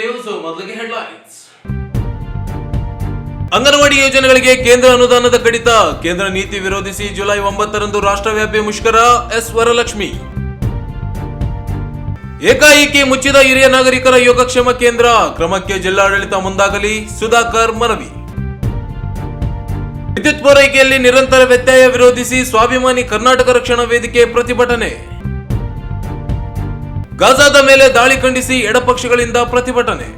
News ಮೊದಲಿಗೆ headlines. Anganwadi ಯೋಜನೆಗಳಿಗೆ ಕೇಂದ್ರ ಅನುದಾನದ ಕಡಿತ. ಕೇಂದ್ರ ನೀತಿ ವಿರೋಧಿಸಿ ಜುಲೈ 9ರಂದು ರಾಷ್ಟ್ರವ್ಯಾಪಿ ಮುಷ್ಕರ. ಎಸ್ ವರಲಕ್ಷ್ಮಿ. ಏಕಾಏಕಿ ಮುಚ್ಚಿದ ಹಿರಿಯ ನಾಗರಿಕರ ಯೋಗಕ್ಷೇಮ ಕೇಂದ್ರ. ಕ್ರಮಕ್ಕೆ ಜಿಲ್ಲಾಡಳಿತ ಮುಂದಾಗಲಿ. ಸುಧಾಕರ್ ಮನವಿ. ವಿದ್ಯುತ್ ಪೂರೈಕೆಯಲ್ಲಿ ನಿರಂತರ ವ್ಯತ್ಯಯ ವಿರೋಧಿಸಿ ಸ್ವಾಭಿಮಾನಿ ಕರ್ನಾಟಕ ರಕ್ಷಣಾ ವೇದಿಕೆ ಪ್ರತಿಭಟನೆ. ಗಾಜಾದ ಮೇಲೆ ದಾಳಿ ಖಂಡಿಸಿ ಎಡಪಕ್ಷಗಳಿಂದ ಪ್ರತಿಭಟನೆ.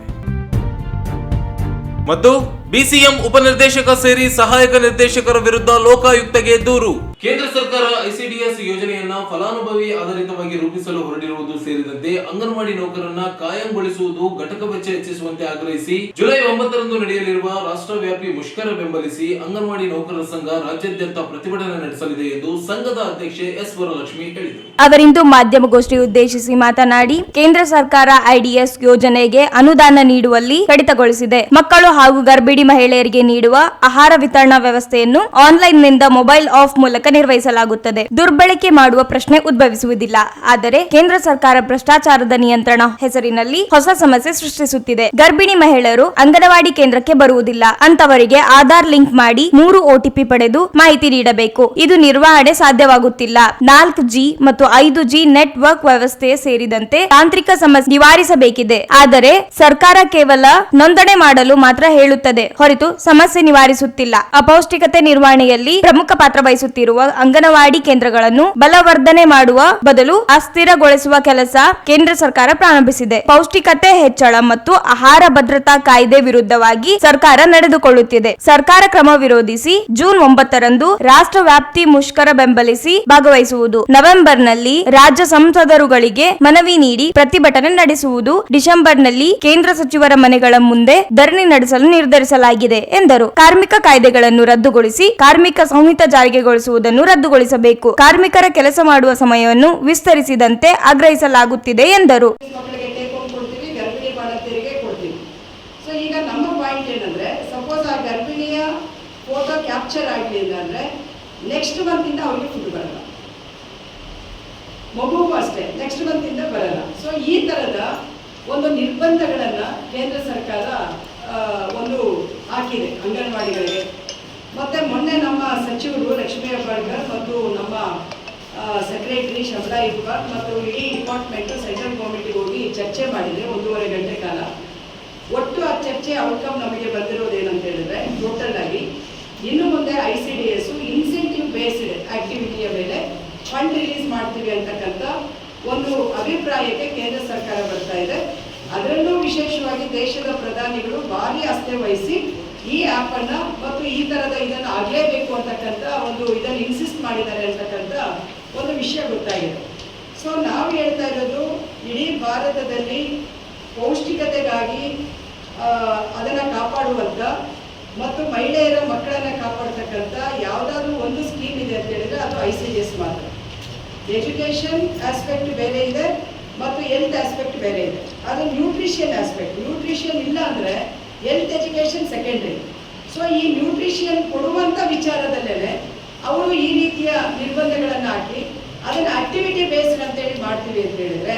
ಮತ್ತು ಬಿಸಿಎಂ ಉಪನಿರ್ದೇಶಕ ಸೇರಿ ಸಹಾಯಕ ನಿರ್ದೇಶಕರ ವಿರುದ್ಧ ಲೋಕಾಯುಕ್ತಗೆ ದೂರು. ಕೇಂದ್ರ ಸರ್ಕಾರ ಐಸಿಡಿಎಸ್ ಯೋಜನೆಯನ್ನ ಫಲಾನುಭವಿ ಆಧಾರಿತವಾಗಿ ರೂಪಿಸಲು ಹೊರಟಿರುವುದು ಸೇರಿದಂತೆ ಅಂಗನವಾಡಿ ನೌಕರರನ್ನ ಕಾಯಂಗೊಳಿಸುವುದು, ಘಟಕ ವೆಚ್ಚ ಹೆಚ್ಚಿಸುವಂತೆ ಆಗ್ರಹಿಸಿ ಜುಲೈ 9ರಂದು ನಡೆಯಲಿರುವ ರಾಷ್ಟ್ರವ್ಯಾಪಿ ಮುಷ್ಕರ ಬೆಂಬಲಿಸಿ ಅಂಗನವಾಡಿ ನೌಕರರ ಸಂಘ ರಾಜ್ಯಾದ್ಯಂತ ಪ್ರತಿಭಟನೆ ನಡೆಸಲಿದೆ ಎಂದು ಸಂಘದ ಅಧ್ಯಕ್ಷೆ ಎಸ್ ವರಲಕ್ಷ್ಮಿ ಹೇಳಿದರು. ಅವರಿಂದು ಮಾಧ್ಯಮಗೋಷ್ಠಿ ಉದ್ದೇಶಿಸಿ ಮಾತನಾಡಿ, ಕೇಂದ್ರ ಸರ್ಕಾರ ಐಡಿಎಸ್ ಯೋಜನೆಗೆ ಅನುದಾನ ನೀಡುವಲ್ಲಿ ಕಡಿತಗೊಳಿಸಿದೆ. ಮಕ್ಕಳು ಹಾಗೂ ಗರ್ಭಿಣಿ ಮಹಿಳೆಯರಿಗೆ ನೀಡುವ ಆಹಾರ ವಿತರಣಾ ವ್ಯವಸ್ಥೆಯನ್ನು ಆನ್ಲೈನ್ನಿಂದ ಮೊಬೈಲ್ ಆಫ್ ಮೂಲಕ ನಿರ್ವಹಿಸಲಾಗುತ್ತದೆ. ದುರ್ಬಳಕೆ ಮಾಡುವ ಪ್ರಶ್ನೆ ಉದ್ಭವಿಸುವುದಿಲ್ಲ. ಆದರೆ ಕೇಂದ್ರ ಸರ್ಕಾರ ಭ್ರಷ್ಟಾಚಾರದ ನಿಯಂತ್ರಣ ಹೆಸರಿನಲ್ಲಿ ಹೊಸ ಸಮಸ್ಯೆ ಸೃಷ್ಟಿಸುತ್ತಿದೆ. ಗರ್ಭಿಣಿ ಮಹಿಳೆಯರು ಅಂಗನವಾಡಿ ಕೇಂದ್ರಕ್ಕೆ ಬರುವುದಿಲ್ಲ. ಅಂತವರಿಗೆ ಆಧಾರ್ ಲಿಂಕ್ ಮಾಡಿ 3 OTP ಪಡೆದು ಮಾಹಿತಿ ನೀಡಬೇಕು. ಇದು ನಿರ್ವಹಣೆ ಸಾಧ್ಯವಾಗುತ್ತಿಲ್ಲ. 4G ಮತ್ತು 5G ನೆಟ್ವರ್ಕ್ ವ್ಯವಸ್ಥೆ ಸೇರಿದಂತೆ ತಾಂತ್ರಿಕ ಸಮಸ್ಯೆ ನಿವಾರಿಸಬೇಕಿದೆ. ಆದರೆ ಸರ್ಕಾರ ಕೇವಲ ನೋಂದಣಿ ಮಾಡಲು ಮಾತ್ರ ಹೇಳುತ್ತದೆ ಹೊರತು ಸಮಸ್ಯೆ ನಿವಾರಿಸುತ್ತಿಲ್ಲ. ಅಪೌಷ್ಟಿಕತೆ ನಿರ್ವಹಣೆಯಲ್ಲಿ ಪ್ರಮುಖ ಪಾತ್ರ ವಹಿಸುತ್ತಿರುವ ಅಂಗನವಾಡಿ ಕೇಂದ್ರಗಳನ್ನು ಬಲವರ್ಧನೆ ಮಾಡುವ ಬದಲು ಅಸ್ಥಿರಗೊಳಿಸುವ ಕೆಲಸ ಕೇಂದ್ರ ಸರ್ಕಾರ ಪ್ರಾರಂಭಿಸಿದೆ. ಪೌಷ್ಟಿಕತೆ ಹೆಚ್ಚಳ ಮತ್ತು ಆಹಾರ ಭದ್ರತಾ ಕಾಯ್ದೆ ವಿರುದ್ಧವಾಗಿ ಸರ್ಕಾರ ನಡೆದುಕೊಳ್ಳುತ್ತಿದೆ. ಸರ್ಕಾರ ಕ್ರಮ ವಿರೋಧಿಸಿ ಜೂನ್ 9ರಂದು ರಾಷ್ಟ್ರವ್ಯಾಪ್ತಿ ಮುಷ್ಕರ ಬೆಂಬಲಿಸಿ ಭಾಗವಹಿಸುವುದು. ನವೆಂಬರ್ನಲ್ಲಿ ರಾಜ್ಯ ಸಂಸದರುಗಳಿಗೆ ಮನವಿ ನೀಡಿ ಪ್ರತಿಭಟನೆ ನಡೆಸುವುದು. ಡಿಸೆಂಬರ್ನಲ್ಲಿ ಕೇಂದ್ರ ಸಚಿವರ ಮನೆಗಳ ಮುಂದೆ ಧರಣಿ ನಡೆಸಲು ನಿರ್ಧರಿಸಲಾಗಿದೆ ಎಂದರು. ಕಾರ್ಮಿಕ ಕಾಯ್ದೆಗಳನ್ನು ರದ್ದುಗೊಳಿಸಿ ಕಾರ್ಮಿಕ ಸಂಹಿತೆ ಜಾರಿಗೊಳಿಸುವುದನ್ನು ರದ್ದುಗೊಳಿಸಬೇಕು. ಕಾರ್ಮಿಕರ ಕೆಲಸ ಮಾಡುವ ಸಮಯವನ್ನು ವಿಸ್ತರಿಸಿದಂತೆ ಆಗ್ರಹಿಸಲಾಗುತ್ತಿದೆ ಎಂದರು. ಈಗ ನಮ್ಮ ಪಾಯಿಂಟ್ ಏನಂದ್ರೆ, ಸಪೋಸ್ ಆ ಗರ್ಭಿಣಿಯ ಫೋಟೋ ಕ್ಯಾಪ್ಚರ್ ಆಗಲಿಲ್ಲ ಅಂದ್ರೆ ನೆಕ್ಸ್ಟ್ ಮಂತ್ ಇಂದ ಅವ್ರಿಗೆ ಫುಡ್ ಬರಲ್ಲ. ಮಗುವು ಅಷ್ಟೇ ನೆಕ್ಸ್ಟ್ ಮಂತ್ ಇಂದ ಬರಲ್ಲ. ಸೊ ಈ ತರದ ಒಂದು ನಿರ್ಬಂಧಗಳನ್ನ ಕೇಂದ್ರ ಸರ್ಕಾರ ಒಂದು ಹಾಕಿದೆ ಅಂಗನವಾಡಿಗಳಿಗೆ. ಮತ್ತೆ ಮೊನ್ನೆ ನಮ್ಮ ಸಚಿವರು ಲಕ್ಷ್ಮೀ ಹೆಬ್ಬಾಳ್ಕರ್ ಮತ್ತು ನಮ್ಮ ಸೆಕ್ರೆಟರಿ ಶಬಲಾ ಇಬ್ಬಾರ್ ಮತ್ತು ಇಡೀ ಡಿಪಾರ್ಟ್ಮೆಂಟ್ ಸೆಂಟ್ರಲ್ ಗೌರ್ಮೆಂಟ್ಗೆ ಹೋಗಿ ಚರ್ಚೆ ಮಾಡಿದರೆ 1.5 ಗಂಟೆ ಕಾಲ. ಒಟ್ಟು ಆ ಚರ್ಚೆ ಔಟ್ಕಮ್ ನಮಗೆ ಬಂದಿರೋದೇನಂತ ಹೇಳಿದ್ರೆ, ಟೋಟಲ್ ಆಗಿ ಇನ್ನು ಮುಂದೆ ಐಸಿಡಿಎಸ್ ಇನ್ಸೆಂಟಿವ್ ಬೇಸ್ಡ್ ಆಕ್ಟಿವಿಟಿಯ ಮೇಲೆ ಫಂಡ್ ರಿಲೀಸ್ ಮಾಡ್ತೀವಿ ಅಂತಕ್ಕಂಥ ಒಂದು ಅಭಿಪ್ರಾಯಕ್ಕೆ ಕೇಂದ್ರ ಸರ್ಕಾರ ಬರ್ತಾ ಇದೆ. ಅದರಲ್ಲೂ ವಿಶೇಷವಾಗಿ ದೇಶದ ಪ್ರಧಾನಿಗಳು ಭಾರಿ ಆಸ್ಥೆ ವಹಿಸಿ ಈ ಆ್ಯಪ್ ಅನ್ನ ಮತ್ತು ಈ ತರದ ಇದನ್ನು ಆಗಲೇಬೇಕು ಅಂತಕ್ಕಂಥ ಒಂದು ಇದನ್ನು ಇನ್ಸಿಸ್ಟ್ ಮಾಡಿದ್ದಾರೆ ಅಂತಕ್ಕಂಥ ಒಂದು ವಿಷಯ ಗೊತ್ತಾಗಿದೆ. ಸೊ ನಾವು ಹೇಳ್ತಾ ಇರೋದು, ಇಡೀ ಭಾರತದಲ್ಲಿ ಪೌಷ್ಟಿಕತೆಗಾಗಿ ಅದನ್ನು ಕಾಪಾಡುವಂಥ ಮತ್ತು ಮಹಿಳೆಯರ ಮಕ್ಕಳನ್ನ ಕಾಪಾಡ್ತಕ್ಕಂಥ ಯಾವುದಾದ್ರೂ ಒಂದು ಸ್ಕೀಮ್ ಇದೆ ಅಂತ ಹೇಳಿದ್ರೆ ಅದು ಐಸಿಡಿಎಸ್ ಮಾತ್ರ. ಎಜುಕೇಷನ್ ಆಸ್ಪೆಕ್ಟ್ ಬೇರೆ ಇದೆ ಮತ್ತು ಹೆಲ್ತ್ ಆಸ್ಪೆಕ್ಟ್ ಬೇರೆ ಇದೆ. ಅದು ನ್ಯೂಟ್ರಿಷನ್ ಆಸ್ಪೆಕ್ಟ್. ನ್ಯೂಟ್ರಿಷನ್ ಇಲ್ಲ ಅಂದರೆ ಹೆಲ್ತ್ ಎಜುಕೇಷನ್ ಸೆಕೆಂಡ್ರಿ. ಸೊ ಈ ನ್ಯೂಟ್ರಿಷನ್ ಕೊಡುವಂಥ ವಿಚಾರದಲ್ಲೇ ಅವರು ಈ ರೀತಿಯ ನಿರ್ಬಂಧಗಳನ್ನು ಹಾಕಿ ಅದನ್ನು ಆಕ್ಟಿವಿಟಿ ಬೇಸ್ಡ್ ಅಂತೇಳಿ ಮಾಡ್ತೀವಿ ಅಂತ ಹೇಳಿದ್ರೆ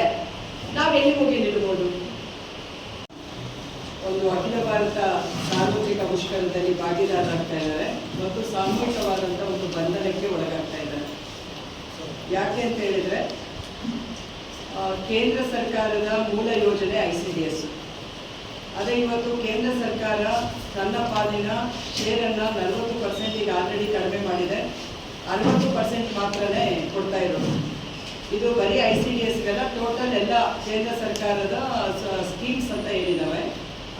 ನಾವು ಎಲ್ಲಿ ಹೋಗಿ ನಿಲ್ಬೋದು? ಒಂದು ಅಖಿಲ ಭಾರತ ಸಾರ್ವತ್ರಿಕ ಮುಷ್ಕರದಲ್ಲಿ ಭಾಗಿದಾರರಾಗ್ತಾ ಇದ್ದಾರೆ ಮತ್ತು ಸಾಮೂಹಿಕವಾದಂಥ ಒಂದು ಬಂಧನಕ್ಕೆ ಒಳಗಾಗ್ತಾ ಇದ್ದಾರೆ. ಯಾಕೆ ಅಂತ ಹೇಳಿದ್ರೆ, ಕೇಂದ್ರ ಸರ್ಕಾರದ ಮೂಲ ಯೋಜನೆ ಐಸಿಡಿಎಸ್. ಅದೇ ಇವತ್ತು ಕೇಂದ್ರ ಸರ್ಕಾರ ತನ್ನ ಪಾಲಿನ ಶೇರನ್ನು 40% ಆಲ್ರೆಡಿ ಕಡಿಮೆ ಮಾಡಿದೆ. 60% ಮಾತ್ರನೇ ಕೊಡ್ತಾ ಇರೋದು. ಇದು ಬರೀ ಐಸಿಡಿಎಸ್ಗೆಲ್ಲ, ಟೋಟಲ್ ಎಲ್ಲ ಕೇಂದ್ರ ಸರ್ಕಾರದ ಸ್ಕೀಮ್ಸ್ ಅಂತ ಏನಿದ್ದಾವೆ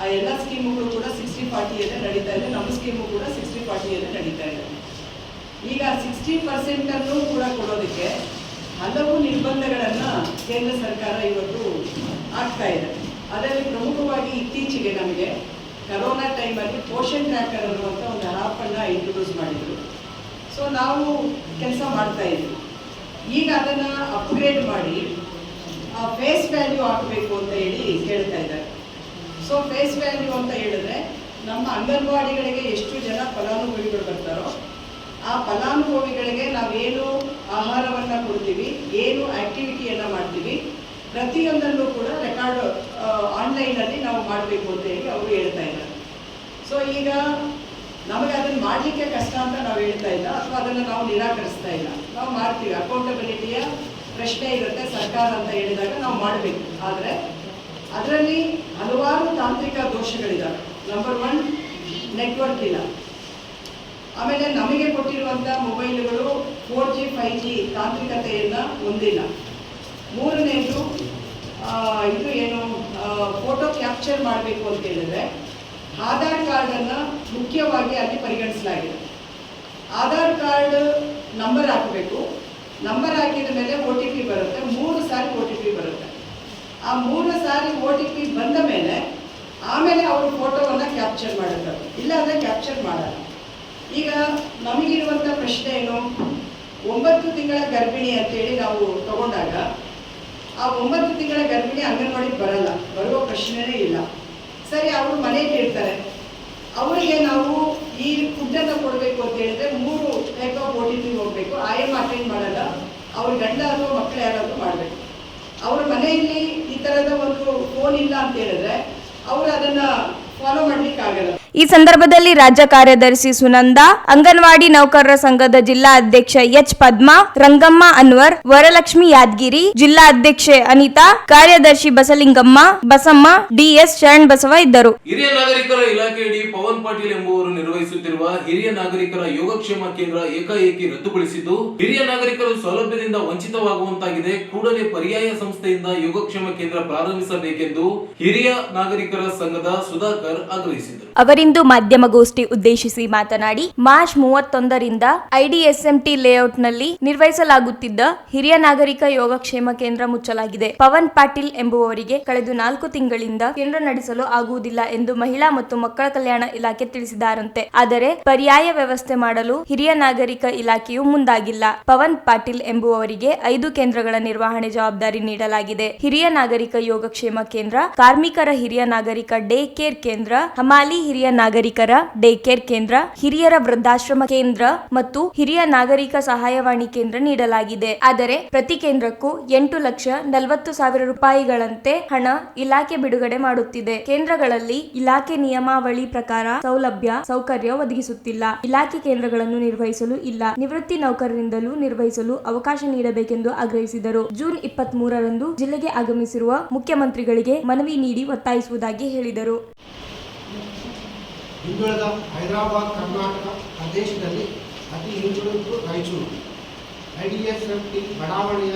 ಆ ಎಲ್ಲ ಸ್ಕೀಮುಗಳು ಕೂಡ 60-40 ನಡೀತಾ ಇದೆ. ನಮ್ಮ ಸ್ಕೀಮು ಕೂಡ 60-40 ನಡೀತಾ ಇದೆ. ಈಗ 60% ಕೂಡ ಕೊಡೋದಕ್ಕೆ ಹಲವು ನಿರ್ಬಂಧಗಳನ್ನು ಕೇಂದ್ರ ಸರ್ಕಾರ ಇವತ್ತು ಆಗ್ತಾ ಇದೆ. ಅದರಲ್ಲಿ ಪ್ರಮುಖವಾಗಿ ಇತ್ತೀಚೆಗೆ ನಮಗೆ ಕರೋನಾ ಟೈಮಲ್ಲಿ ಪೋಷನ್ ಟ್ರ್ಯಾಕರ್ ಅನ್ನುವಂಥ ಒಂದು ಆ್ಯಪನ್ನು ಇಂಟ್ರೊಡ್ಯೂಸ್ ಮಾಡಿದರು. ಸೊ ನಾವು ಕೆಲಸ ಮಾಡ್ತಾ ಇದ್ವಿ. ಈಗ ಅದನ್ನು ಅಪ್ಗ್ರೇಡ್ ಮಾಡಿ ಫೇಸ್ ವ್ಯಾಲ್ಯೂ ಹಾಕಬೇಕು ಅಂತ ಹೇಳಿ ಕೇಳ್ತಾ ಇದ್ದಾರೆ. ಸೊ ಫೇಸ್ ವ್ಯಾಲ್ಯೂ ಅಂತ ಹೇಳಿದ್ರೆ, ನಮ್ಮ ಅಂಗನವಾಡಿಗಳಿಗೆ ಎಷ್ಟು ಜನ ಫಲಾನುಭವಿಗಳು ಬರ್ತಾರೋ ಆ ಫಲಾನುಭವಿಗಳಿಗೆ ನಾವೇನು ಆಹಾರವನ್ನು ಕೊಡ್ತೀವಿ, ಏನು ಆಕ್ಟಿವಿಟಿಯನ್ನು ಮಾಡ್ತೀವಿ, ಪ್ರತಿಯೊಂದನ್ನು ಕೂಡ ರೆಕಾರ್ಡ್ ಆನ್ಲೈನಲ್ಲಿ ನಾವು ಮಾಡಬೇಕು ಅಂತ ಹೇಳಿ ಅವರು ಹೇಳ್ತಾ ಇದ್ದಾರೆ. ಸೊ ಈಗ ನಮಗೆ ಅದನ್ನು ಮಾಡಲಿಕ್ಕೆ ಕಷ್ಟ ಅಂತ ನಾವು ಹೇಳ್ತಾ ಇಲ್ಲ, ಅಥವಾ ಅದನ್ನು ನಾವು ನಿರಾಕರಿಸ್ತಾ ಇಲ್ಲ. ನಾವು ಮಾಡ್ತೀವಿ. ಅಕೌಂಟಬಿಲಿಟಿಯ ಪ್ರಶ್ನೆ ಇರುತ್ತೆ ಸರ್ಕಾರ ಅಂತ ಹೇಳಿದಾಗ ನಾವು ಮಾಡಬೇಕು. ಆದರೆ ಅದರಲ್ಲಿ ಹಲವಾರು ತಾಂತ್ರಿಕ ದೋಷಗಳಿದ್ದಾವೆ. ನಂಬರ್ 1, ನೆಟ್ವರ್ಕ್ ಇಲ್ಲ. ಆಮೇಲೆ ನಮಗೆ ಕೊಟ್ಟಿರುವಂಥ ಮೊಬೈಲ್ಗಳು 4G 5G ತಾಂತ್ರಿಕತೆಯನ್ನು ಹೊಂದಿಲ್ಲ. ಮೂರನೇದು ಇದು ಏನು ಫೋಟೋ ಕ್ಯಾಪ್ಚರ್ ಮಾಡಬೇಕು ಅಂತ ಹೇಳಿದ್ರೆ ಆಧಾರ್ ಕಾರ್ಡನ್ನು ಮುಖ್ಯವಾಗಿ ಅಲ್ಲಿ ಪರಿಗಣಿಸಲಾಗಿದೆ. ಆಧಾರ್ ಕಾರ್ಡ್ ನಂಬರ್ ಹಾಕಬೇಕು. ನಂಬರ್ ಹಾಕಿದ ಮೇಲೆ OTP ಬರುತ್ತೆ. 3 ಸಾರಿ OTP ಬರುತ್ತೆ. ಆ 3 ಸಾರಿ OTP ಬಂದ ಮೇಲೆ ಆಮೇಲೆ ಅವರು ಫೋಟೋವನ್ನು ಕ್ಯಾಪ್ಚರ್ ಮಾಡುತ್ತಾರೆ, ಇಲ್ಲಾಂದರೆ ಕ್ಯಾಪ್ಚರ್ ಮಾಡಲ್ಲ. ಈಗ ನಮಗಿರುವಂಥ ಪ್ರಶ್ನೆ ಏನು, 9 ತಿಂಗಳ ಗರ್ಭಿಣಿ ಅಂತೇಳಿ ನಾವು ತಗೊಂಡಾಗ ಆ 9 ತಿಂಗಳ ಗರ್ಭಿಣಿ ಅಂಗನವಾಡಿಗೆ ಬರಲ್ಲ, ಬರುವ ಪ್ರಶ್ನೆನೇ ಇಲ್ಲ. ಸರಿ, ಅವರು ಮನೆಯಲ್ಲಿ ಇರ್ತಾರೆ. ಅವರಿಗೆ ನಾವು ಈ ಫುಡ್ಡನ್ನು ಕೊಡಬೇಕು ಅಂತ ಹೇಳಿದ್ರೆ 3 ಟೈಪ್ ಆಫ್ OTP ಹೋಗಬೇಕು. IM ಅಟೆಂಡ್ ಮಾಡಲ್ಲ, ಅವ್ರ ಗಂಡ ಅಥವಾ ಮಕ್ಕಳು ಯಾರಾದರೂ ಮಾಡಬೇಕು. ಅವ್ರ ಮನೆಯಲ್ಲಿ ಈ ಥರದ ಒಂದು ಫೋನ್ ಇಲ್ಲ ಅಂತ ಹೇಳಿದ್ರೆ ಅವರು ಅದನ್ನು ಫಾಲೋ ಮಾಡ್ಲಿಕ್ಕೆ ಆಗಲ್ಲ. ಈ ಸಂದರ್ಭದಲ್ಲಿ ರಾಜ್ಯ ಕಾರ್ಯದರ್ಶಿ ಸುನಂದ, ಅಂಗನವಾಡಿ ನೌಕರರ ಸಂಘದ ಜಿಲ್ಲಾ ಅಧ್ಯಕ್ಷ ಎಚ್ ಪದ್ಮಾ, ರಂಗಮ್ಮ ಅನ್ವರ್, ವರಲಕ್ಷ್ಮಿ ಯಾದಗಿರಿ, ಜಿಲ್ಲಾ ಅಧ್ಯಕ್ಷೆ ಅನಿತಾ, ಕಾರ್ಯದರ್ಶಿ ಬಸಲಿಂಗಮ್ಮ, ಬಸಮ್ಮ, ಡಿಎಸ್ ಶರಣ್ ಬಸವ ಇದ್ದರು. ಹಿರಿಯ ನಾಗರಿಕರ ಇಲಾಖೆಯಡಿ ಪವನ್ ಪಾಟೀಲ್ ಎಂಬುವರು ನಿರ್ವಹಿಸುತ್ತಿರುವ ಹಿರಿಯ ನಾಗರಿಕರ ಯೋಗಕ್ಷೇಮ ಕೇಂದ್ರ ಏಕಾಏಕಿ ರದ್ದುಗೊಳಿಸಿದ್ದು ಹಿರಿಯ ನಾಗರಿಕರು ಸೌಲಭ್ಯದಿಂದ ವಂಚಿತವಾಗುವಂತಾಗಿದೆ. ಕೂಡಲೇ ಪರ್ಯಾಯ ಸಂಸ್ಥೆಯಿಂದ ಯೋಗಕ್ಷೇಮ ಕೇಂದ್ರ ಪ್ರಾರಂಭಿಸಬೇಕೆಂದು ಹಿರಿಯ ನಾಗರಿಕರ ಸಂಘದ ಸುಧಾಕರ್ ಆಗ್ರಹಿಸಿದರು. ಅವರಿಂದು ಮಾಧ್ಯಮಗೋಷ್ಠಿ ಉದ್ದೇಶಿಸಿ ಮಾತನಾಡಿ, ಮಾರ್ಚ್ 31ರಿಂದ ಐಡಿಎಸ್ಎಂಟಿ ಲೇಔಟ್ನಲ್ಲಿ ನಿರ್ವಹಿಸಲಾಗುತ್ತಿದ್ದ ಹಿರಿಯ ನಾಗರಿಕ ಯೋಗಕ್ಷೇಮ ಕೇಂದ್ರ ಮುಚ್ಚಲಾಗಿದೆ. ಪವನ್ ಪಾಟೀಲ್ ಎಂಬುವವರಿಗೆ ಕಳೆದ 4 ತಿಂಗಳಿಂದ ಕೇಂದ್ರ ನಡೆಸಲು ಆಗುವುದಿಲ್ಲ ಎಂದು ಮಹಿಳಾ ಮತ್ತು ಮಕ್ಕಳ ಕಲ್ಯಾಣ ಇಲಾಖೆ ತಿಳಿಸಿದ್ದಾರಂತೆ. ಆದರೆ ಪರ್ಯಾಯ ವ್ಯವಸ್ಥೆ ಮಾಡಲು ಹಿರಿಯ ನಾಗರಿಕ ಇಲಾಖೆಯು ಮುಂದಾಗಿಲ್ಲ. ಪವನ್ ಪಾಟೀಲ್ ಎಂಬುವವರಿಗೆ 5 ಕೇಂದ್ರಗಳ ನಿರ್ವಹಣೆ ಜವಾಬ್ದಾರಿ ನೀಡಲಾಗಿದೆ. ಹಿರಿಯ ನಾಗರಿಕ ಯೋಗಕ್ಷೇಮ ಕೇಂದ್ರ, ಕಾರ್ಮಿಕರ ಹಿರಿಯ ನಾಗರಿಕ ಡೇ ಕೇರ್ ಕೇಂದ್ರ, ಹಮಾಲಿ ಹಿರಿಯ ನಾಗರಿಕರ ಡೇ ಕೇರ್ ಕೇಂದ್ರ, ಹಿರಿಯರ ವೃದ್ಧಾಶ್ರಮ ಕೇಂದ್ರ ಮತ್ತು ಹಿರಿಯ ನಾಗರಿಕ ಸಹಾಯವಾಣಿ ಕೇಂದ್ರ ನೀಡಲಾಗಿದೆ. ಆದರೆ ಪ್ರತಿ ಕೇಂದ್ರಕ್ಕೂ 8,40,000 ರೂಪಾಯಿಗಳಂತೆ ಹಣ ಇಲಾಖೆ ಬಿಡುಗಡೆ ಮಾಡುತ್ತಿದೆ. ಕೇಂದ್ರಗಳಲ್ಲಿ ಇಲಾಖೆ ನಿಯಮಾವಳಿ ಪ್ರಕಾರ ಸೌಲಭ್ಯ ಸೌಕರ್ಯ ಒದಗಿಸುತ್ತಿಲ್ಲ. ಇಲಾಖೆ ಕೇಂದ್ರಗಳನ್ನು ನಿರ್ವಹಿಸಲು ಇಲ್ಲ. ನಿವೃತ್ತಿ ನೌಕರರಿಂದಲೂ ನಿರ್ವಹಿಸಲು ಅವಕಾಶ ನೀಡಬೇಕೆಂದು ಆಗ್ರಹಿಸಿದರು. ಜೂನ್ 23ರಂದು ಜಿಲ್ಲೆಗೆ ಆಗಮಿಸಿರುವ ಮುಖ್ಯಮಂತ್ರಿಗಳಿಗೆ ಮನವಿ ನೀಡಿ ಒತ್ತಾಯಿಸುವುದಾಗಿ ಹೇಳಿದರು. ಹಿಂದುಳಿದ ಹೈದರಾಬಾದ್ ಕರ್ನಾಟಕ ಪ್ರದೇಶದಲ್ಲಿ ಅತಿ ಹಿಂದುಳಿದು ರಾಯಚೂರು. ಐಡಿಎಸ್ಎಂಟಿ ಬಡಾವಣೆಯ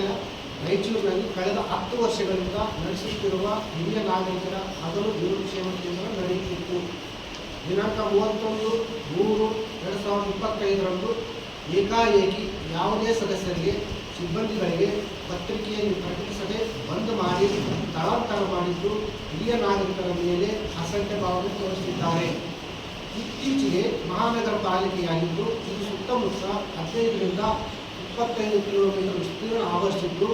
ರಾಯಚೂರಿನಲ್ಲಿ ಕಳೆದ 10 ವರ್ಷಗಳಿಂದ ನಡೆಸುತ್ತಿರುವ ಹಿರಿಯ ನಾಗರಿಕರ ಹಗಲು ಯೋಗಕ್ಷೇಮ ಕೇಂದ್ರ ನಡೆಯುತ್ತಿತ್ತು. ದಿನಾಂಕ 31/3/2025ರಂದು ಏಕಾಏಕಿ ಯಾವುದೇ ಸದಸ್ಯರಿಗೆ, ಸಿಬ್ಬಂದಿಗಳಿಗೆ ಪತ್ರಿಕೆಯಲ್ಲಿ ಪ್ರಕಟಿಸದೆ ಬಂದ್ ಮಾಡಿ ಸ್ಥಳಾಂತರ ಮಾಡಿದ್ದು ಹಿರಿಯ ನಾಗರಿಕರ ಮೇಲೆ ಅಸಂಖ್ಯ ಭಾವನೆ ತೋರಿಸುತ್ತಿದ್ದಾರೆ. ಇತ್ತೀಚೆಗೆ ಮಹಾನಗರ ಪಾಲಿಕೆಯಾಗಿದ್ದು ಇದು ಸುತ್ತಮುತ್ತ 15ರಿಂದ 25 ಕಿಲೋಮೀಟರ್ ವಿಸ್ತೀರ್ಣ ಆವರಿಸಿದ್ದು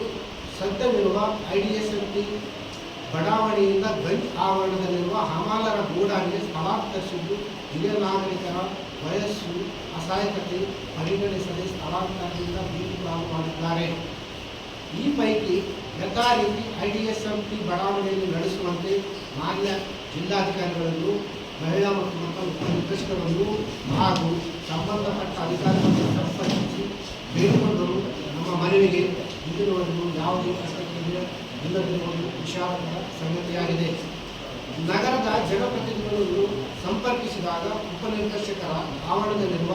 ಸದ್ಯವಿರುವ ಐಡಿಎಸ್ಎಂಟಿ ಬಡಾವಣೆಯಿಂದ ಗಂಜ್ ಆವರಣದಲ್ಲಿರುವ ಹಮಾಲರ ಗೋಡಾನಿಗೆ ಸ್ಥಳಾಂತರಿಸಿದ್ದು ಹಿರಿಯ ನಾಗರಿಕರ ವಯಸ್ಸು, ಅಸಹಾಯಕತೆ ಪರಿಗಣಿಸದೆ ಸ್ಥಳಾಂತರದಿಂದ ಬೀದಿಪಾಲು ಮಾಡಿದ್ದಾರೆ. ಈ ಪೈಕಿ ಯಥಾ ರೀತಿ ಐಡಿಎಸ್ಎಂಟಿ ಬಡಾವಣೆಯಲ್ಲಿ ನಡೆಸುವಂತೆ ಮಾನ್ಯ ಜಿಲ್ಲಾಧಿಕಾರಿಗಳನ್ನು, ಮಹಿಳಾ ಮತ್ತು ಮಕ್ಕಳ ಉಪನಿರ್ದೇಶಕರನ್ನು ಹಾಗೂ ಸಂಬಂಧಪಟ್ಟ ಅಧಿಕಾರಿಗಳನ್ನು ಸಂಪರ್ಕಿಸಿ ಬೇಡಿಕೊಂಡರು. ನಮ್ಮ ಮನವಿಗೆ ಇಂದಿನವರೆಗೂ ಯಾವುದೇ ಪ್ರತಿಕ್ರಿಯೆ ಇಲ್ಲದಿರುವುದು ವಿಷಾದಕರ ಸಂಗತಿಯಾಗಿದೆ. ನಗರದ ಜನಪ್ರತಿನಿಧಿಗಳನ್ನು ಸಂಪರ್ಕಿಸಿದಾಗ ಉಪನಿರ್ದೇಶಕರ ಆವರಣದಲ್ಲಿರುವ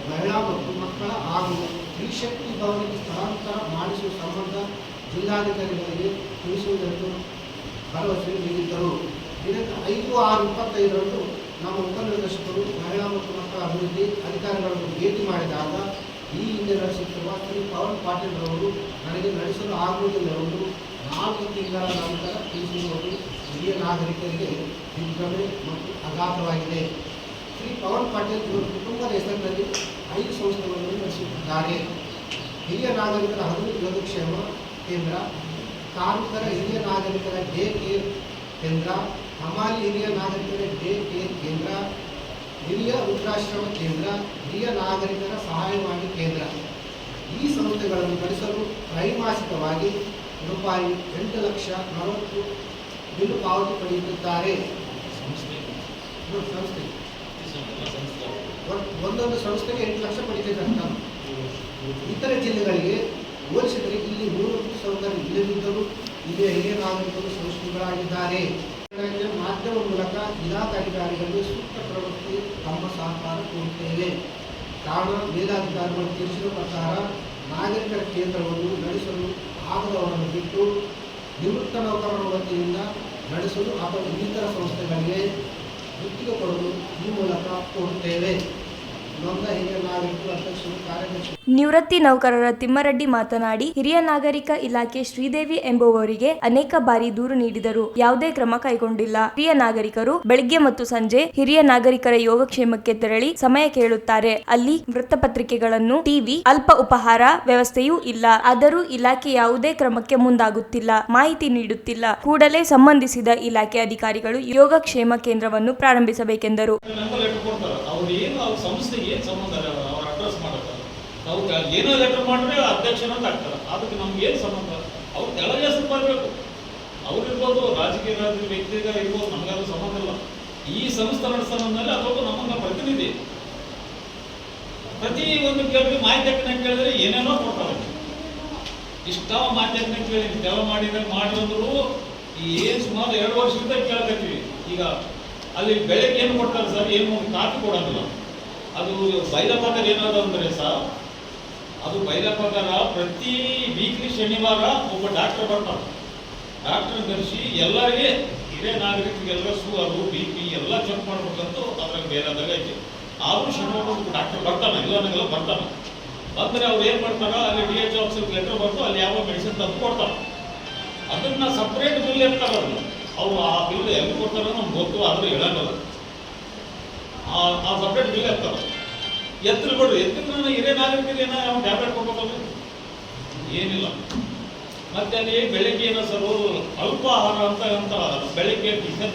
ಮಹಿಳಾ ಮತ್ತು ಮಕ್ಕಳ ಹಾಗೂ ಸ್ತ್ರೀಶಕ್ತಿ ಭವನಕ್ಕೆ ಸ್ಥಳಾಂತರ ಮಾಡಿಸುವ ಸಂಬಂಧ ಜಿಲ್ಲಾಧಿಕಾರಿಗಳಿಗೆ ತಿಳಿಸುವುದೆಂದು ಭರವಸೆ ನೀಡಿದ್ದರು. ದಿನಾಂಕ 5/6/25ರಂದು ನಮ್ಮ ಉಪನಿರ್ದೇಶಕರು ಮಹಿಳಾ ಮತ್ತು ಮಕ್ಕಳ ಅಭಿವೃದ್ಧಿ ಅಧಿಕಾರಿಗಳನ್ನು ಭೇಟಿ ಮಾಡಿದಾಗ ಈ ಹಿಂದೆ ನಡೆಸುತ್ತಿರುವ ಶ್ರೀ ಪವನ್ ಪಾಟೀಲ್ ರವರು ನನಗೆ ನಡೆಸಲು ಆಗುವುದಿಲ್ಲವೆಂದು 4 ತಿಂಗಳ ನಂತರ ತಿಳಿಸಿರುವುದು ಹಿರಿಯ ನಾಗರಿಕರಿಗೆ ದಿಗ್ಭ್ರಮೆ ಮತ್ತು ಆಘಾತವಾಗಿದೆ. ಶ್ರೀ ಪವನ್ ಪಾಟೀಲ್ ಇವರ ಕುಟುಂಬದ ಹೆಸರಿನಲ್ಲಿ 5 ಸಂಸ್ಥೆಗಳನ್ನು ನಡೆಸುತ್ತಿದ್ದಾರೆ. ಹಿರಿಯ ನಾಗರಿಕರ ಹಗಲು ಯೋಗಕ್ಷೇಮ ಕೇಂದ್ರ, ಕಾರ್ಮಿಕರ ಹಿರಿಯ ನಾಗರಿಕರ ಡೇ ಕೇರ್ ಕೇಂದ್ರ, ಹಮಾಲಿ ಹಿರಿಯ ನಾಗರಿಕರ ಡೇ ಕೇರ್ ಕೇಂದ್ರ, ಹಿರಿಯ ವೃದ್ಧಾಶ್ರಮ ಕೇಂದ್ರ, ಹಿರಿಯ ನಾಗರಿಕರ ಸಹಾಯವಾಣಿ ಕೇಂದ್ರ. ಈ ಸಂಸ್ಥೆಗಳನ್ನು ನಡೆಸಲು ತ್ರೈಮಾಸಿಕವಾಗಿ ರೂಪಾಯಿ 8,40,000 ಬಿಲ್ ಪಾವತಿ ಪಡೆಯುತ್ತಿದ್ದಾರೆ. ಸಂಸ್ಥೆ ಒಂದೊಂದು ಸಂಸ್ಥೆಗೆ 8 ಲಕ್ಷ ಪಡಿತಿದ್ದಾರೆ. ಇತರ ಜಿಲ್ಲೆಗಳಿಗೆ ಹೋಲಿಸಿದರೆ ಇಲ್ಲಿ ಮೂಲಭೂತ ಸೌಕರ್ಯ ಇಲ್ಲದಿದ್ದರೂ ಇಲ್ಲಿ ಹಿರಿಯ ನಾಗರಿಕರು ಸಂಸ್ಥೆಗಳಾಗಿದ್ದಾರೆ. ಮಾಧ್ಯಮ ಮೂಲಕ ಇಲಾಖಾಧಿಕಾರಿಗಳಿಗೆ ಸೂಕ್ತ ಪ್ರವೃತ್ತಿ ತಮ್ಮ ಸಹಕಾರ ಕೋರುತ್ತೇವೆ. ಕಾರಣ ಮೇಲಾಧಿಕಾರಿಗಳು ತಿಳಿಸಿದ ಪ್ರಕಾರ ನಾಗರಿಕರ ಕೇಂದ್ರವನ್ನು ನಡೆಸಲು ಆಗದವರನ್ನು ಬಿಟ್ಟು ನಿವೃತ್ತ ನೌಕರರ ವತಿಯಿಂದ ನಡೆಸಲು ಅಥವಾ ಇನ್ನಿತರ ಸಂಸ್ಥೆಗಳಿಗೆ ಗುತ್ತಿಗೆ ಕೊಡಲು ಈ ಮೂಲಕ ಕೋರುತ್ತೇವೆ. ನೊಂದ ಹಿರಿಯ ನಾಗರಿಕರು ಅಧ್ಯಕ್ಷರು ಕಾರ್ಯದರ್ಶಿ ನಿವೃತ್ತಿ ನೌಕರರ ತಿಮ್ಮರೆಡ್ಡಿ ಮಾತನಾಡಿ, ಹಿರಿಯ ನಾಗರಿಕ ಇಲಾಖೆ ಶ್ರೀದೇವಿ ಎಂಬುವವರಿಗೆ ಅನೇಕ ಬಾರಿ ದೂರು ನೀಡಿದರು, ಯಾವುದೇ ಕ್ರಮ ಕೈಗೊಂಡಿಲ್ಲ. ಹಿರಿಯ ನಾಗರಿಕರು ಬೆಳಿಗ್ಗೆ ಮತ್ತು ಸಂಜೆ ಹಿರಿಯ ನಾಗರಿಕರ ಯೋಗಕ್ಷೇಮಕ್ಕೆ ತೆರಳಿ ಸಮಯ ಕೇಳುತ್ತಾರೆ. ಅಲ್ಲಿ ವೃತ್ತಪತ್ರಿಕೆಗಳನ್ನು, ಟಿವಿ, ಅಲ್ಪ ಉಪಹಾರ ವ್ಯವಸ್ಥೆಯೂ ಇಲ್ಲ. ಆದರೂ ಇಲಾಖೆ ಯಾವುದೇ ಕ್ರಮಕ್ಕೆ ಮುಂದಾಗುತ್ತಿಲ್ಲ, ಮಾಹಿತಿ ನೀಡುತ್ತಿಲ್ಲ. ಕೂಡಲೇ ಸಂಬಂಧಿಸಿದ ಇಲಾಖೆ ಅಧಿಕಾರಿಗಳು ಯೋಗಕ್ಷೇಮ ಕೇಂದ್ರವನ್ನು ಪ್ರಾರಂಭಿಸಬೇಕೆಂದರು. ಅವ್ರು ಏನೋ ಲೆಟರ್ ಮಾಡಿದ್ರೆ ಅಧ್ಯಕ್ಷನ ಆಗ್ತಾರೆ. ಅದಕ್ಕೆ ನಮ್ಗೆ ಏನು ಸಂಬಂಧ? ಅವ್ರು ಕೆಳಗೆ ಹೆಸರು ಬರಬೇಕು. ಅವ್ರಿರ್ಬೋದು, ರಾಜಕೀಯ ವ್ಯಕ್ತಿಗ ಇರ್ಬೋದು, ನಮಗದು ಸಂಬಂಧ ಇಲ್ಲ. ಈ ಸಂಸ್ಥೆ ನಡೆಸೋದ್ಮೇಲೆ ಅದೊಬ್ಬ ನಮ್ಮನ್ನ ಪ್ರತಿನಿಧಿ. ಪ್ರತಿ ಒಂದು ಕೇಳಿ ಮಾಹಿತಿ ಕೇಳಿದ್ರೆ ಏನೇನೋ ಕೊಡ್ತಾರೆ. ಇಷ್ಟ ಮಾಹಿತಿ ಕೇಳಿ ಕೆಲ ಮಾಡಿದ್ರು ಏನು ಸುಮಾರು 2 ವರ್ಷದಿಂದ ಕೇಳಕತ್ತೀವಿ. ಈಗ ಅಲ್ಲಿ ಬೆಳಗ್ಗೆ ಏನು ಕೊಡ್ತಾರೆ ಸರ್? ಏನು ಕಾಫಿ ಕೊಡೋದಿಲ್ಲ. ಅದು ಬೈಲ ಪ್ರಕಾರ ಏನಾದ್ರು ಅಂದರೆ ಸರ್, ಅದು ಬೈಲ ಪ್ರಕಾರ ಪ್ರತಿ ವೀಕ್ಲಿ ಶನಿವಾರ ಒಬ್ಬ ಡಾಕ್ಟರ್ ಬರ್ತಾರೆ. ಡಾಕ್ಟರ್ ಕರೆಸಿ ಎಲ್ಲರಿಗೆ ಹಿರಿಯ ನಾಗರಿಕರಿಗೆಲ್ಲ ಶುಗರು, BP ಎಲ್ಲ ಚೆಕ್ ಮಾಡ್ಬೇಕಂತೂ ಅದ್ರಾಗ ಬೇರೆದಾಗ ಐತಿ. ಆದರೂ ಶನಿವಾರ ಡಾಕ್ಟರ್ ಬರ್ತಾನೆ, ಎಲ್ಲರಿಗೆಲ್ಲ ಬರ್ತಾನೆ. ಬಂದರೆ ಅವ್ರು ಏನು ಮಾಡ್ತಾರೆ, ಅಲ್ಲಿ DH ಆಫೀಸರ್ಗೆ ಲೆಟರ್ ಬರ್ತು, ಅಲ್ಲಿ ಯಾವ ಮೆಡಿಸಿನ್ ತಂದು ಕೊಡ್ತಾರೆ. ಅದನ್ನ ಸಪ್ರೇಟ್ ಬಿಲ್ ಇರ್ತಾರೆ. ಅವರು ಆ ಬಿಲ್ ಎಲ್ಲಿ ಕೊಡ್ತಾರೋ ನಮ್ಗೆ ಗೊತ್ತು, ಆದರೂ ಹೇಳಂಗಲ್ಲ. ಆ ಸಪ್ರೇಟ್ ಬಿಲ್ ಇರ್ತಾರೆ. ಎತ್ತಲು ಕೊಡ್ರಿ, ಎತ್ತಿನ ಹಿರಿಯ ನಾಗರಿಕರಿಗೆ ಏನೋ ಟ್ಯಾಬ್ಲೆಟ್ ಕೊಡ್ಬೇಕಲ್ಲ, ಏನಿಲ್ಲ. ಮತ್ತೆ ಅಲ್ಲಿ ಬೆಳಗ್ಗೆ ಏನೋ ಸರ್ ಅಲ್ಪ ಆಹಾರ ಅಂತ ಬೆಳಗ್ಗೆ ಟಿಫನ್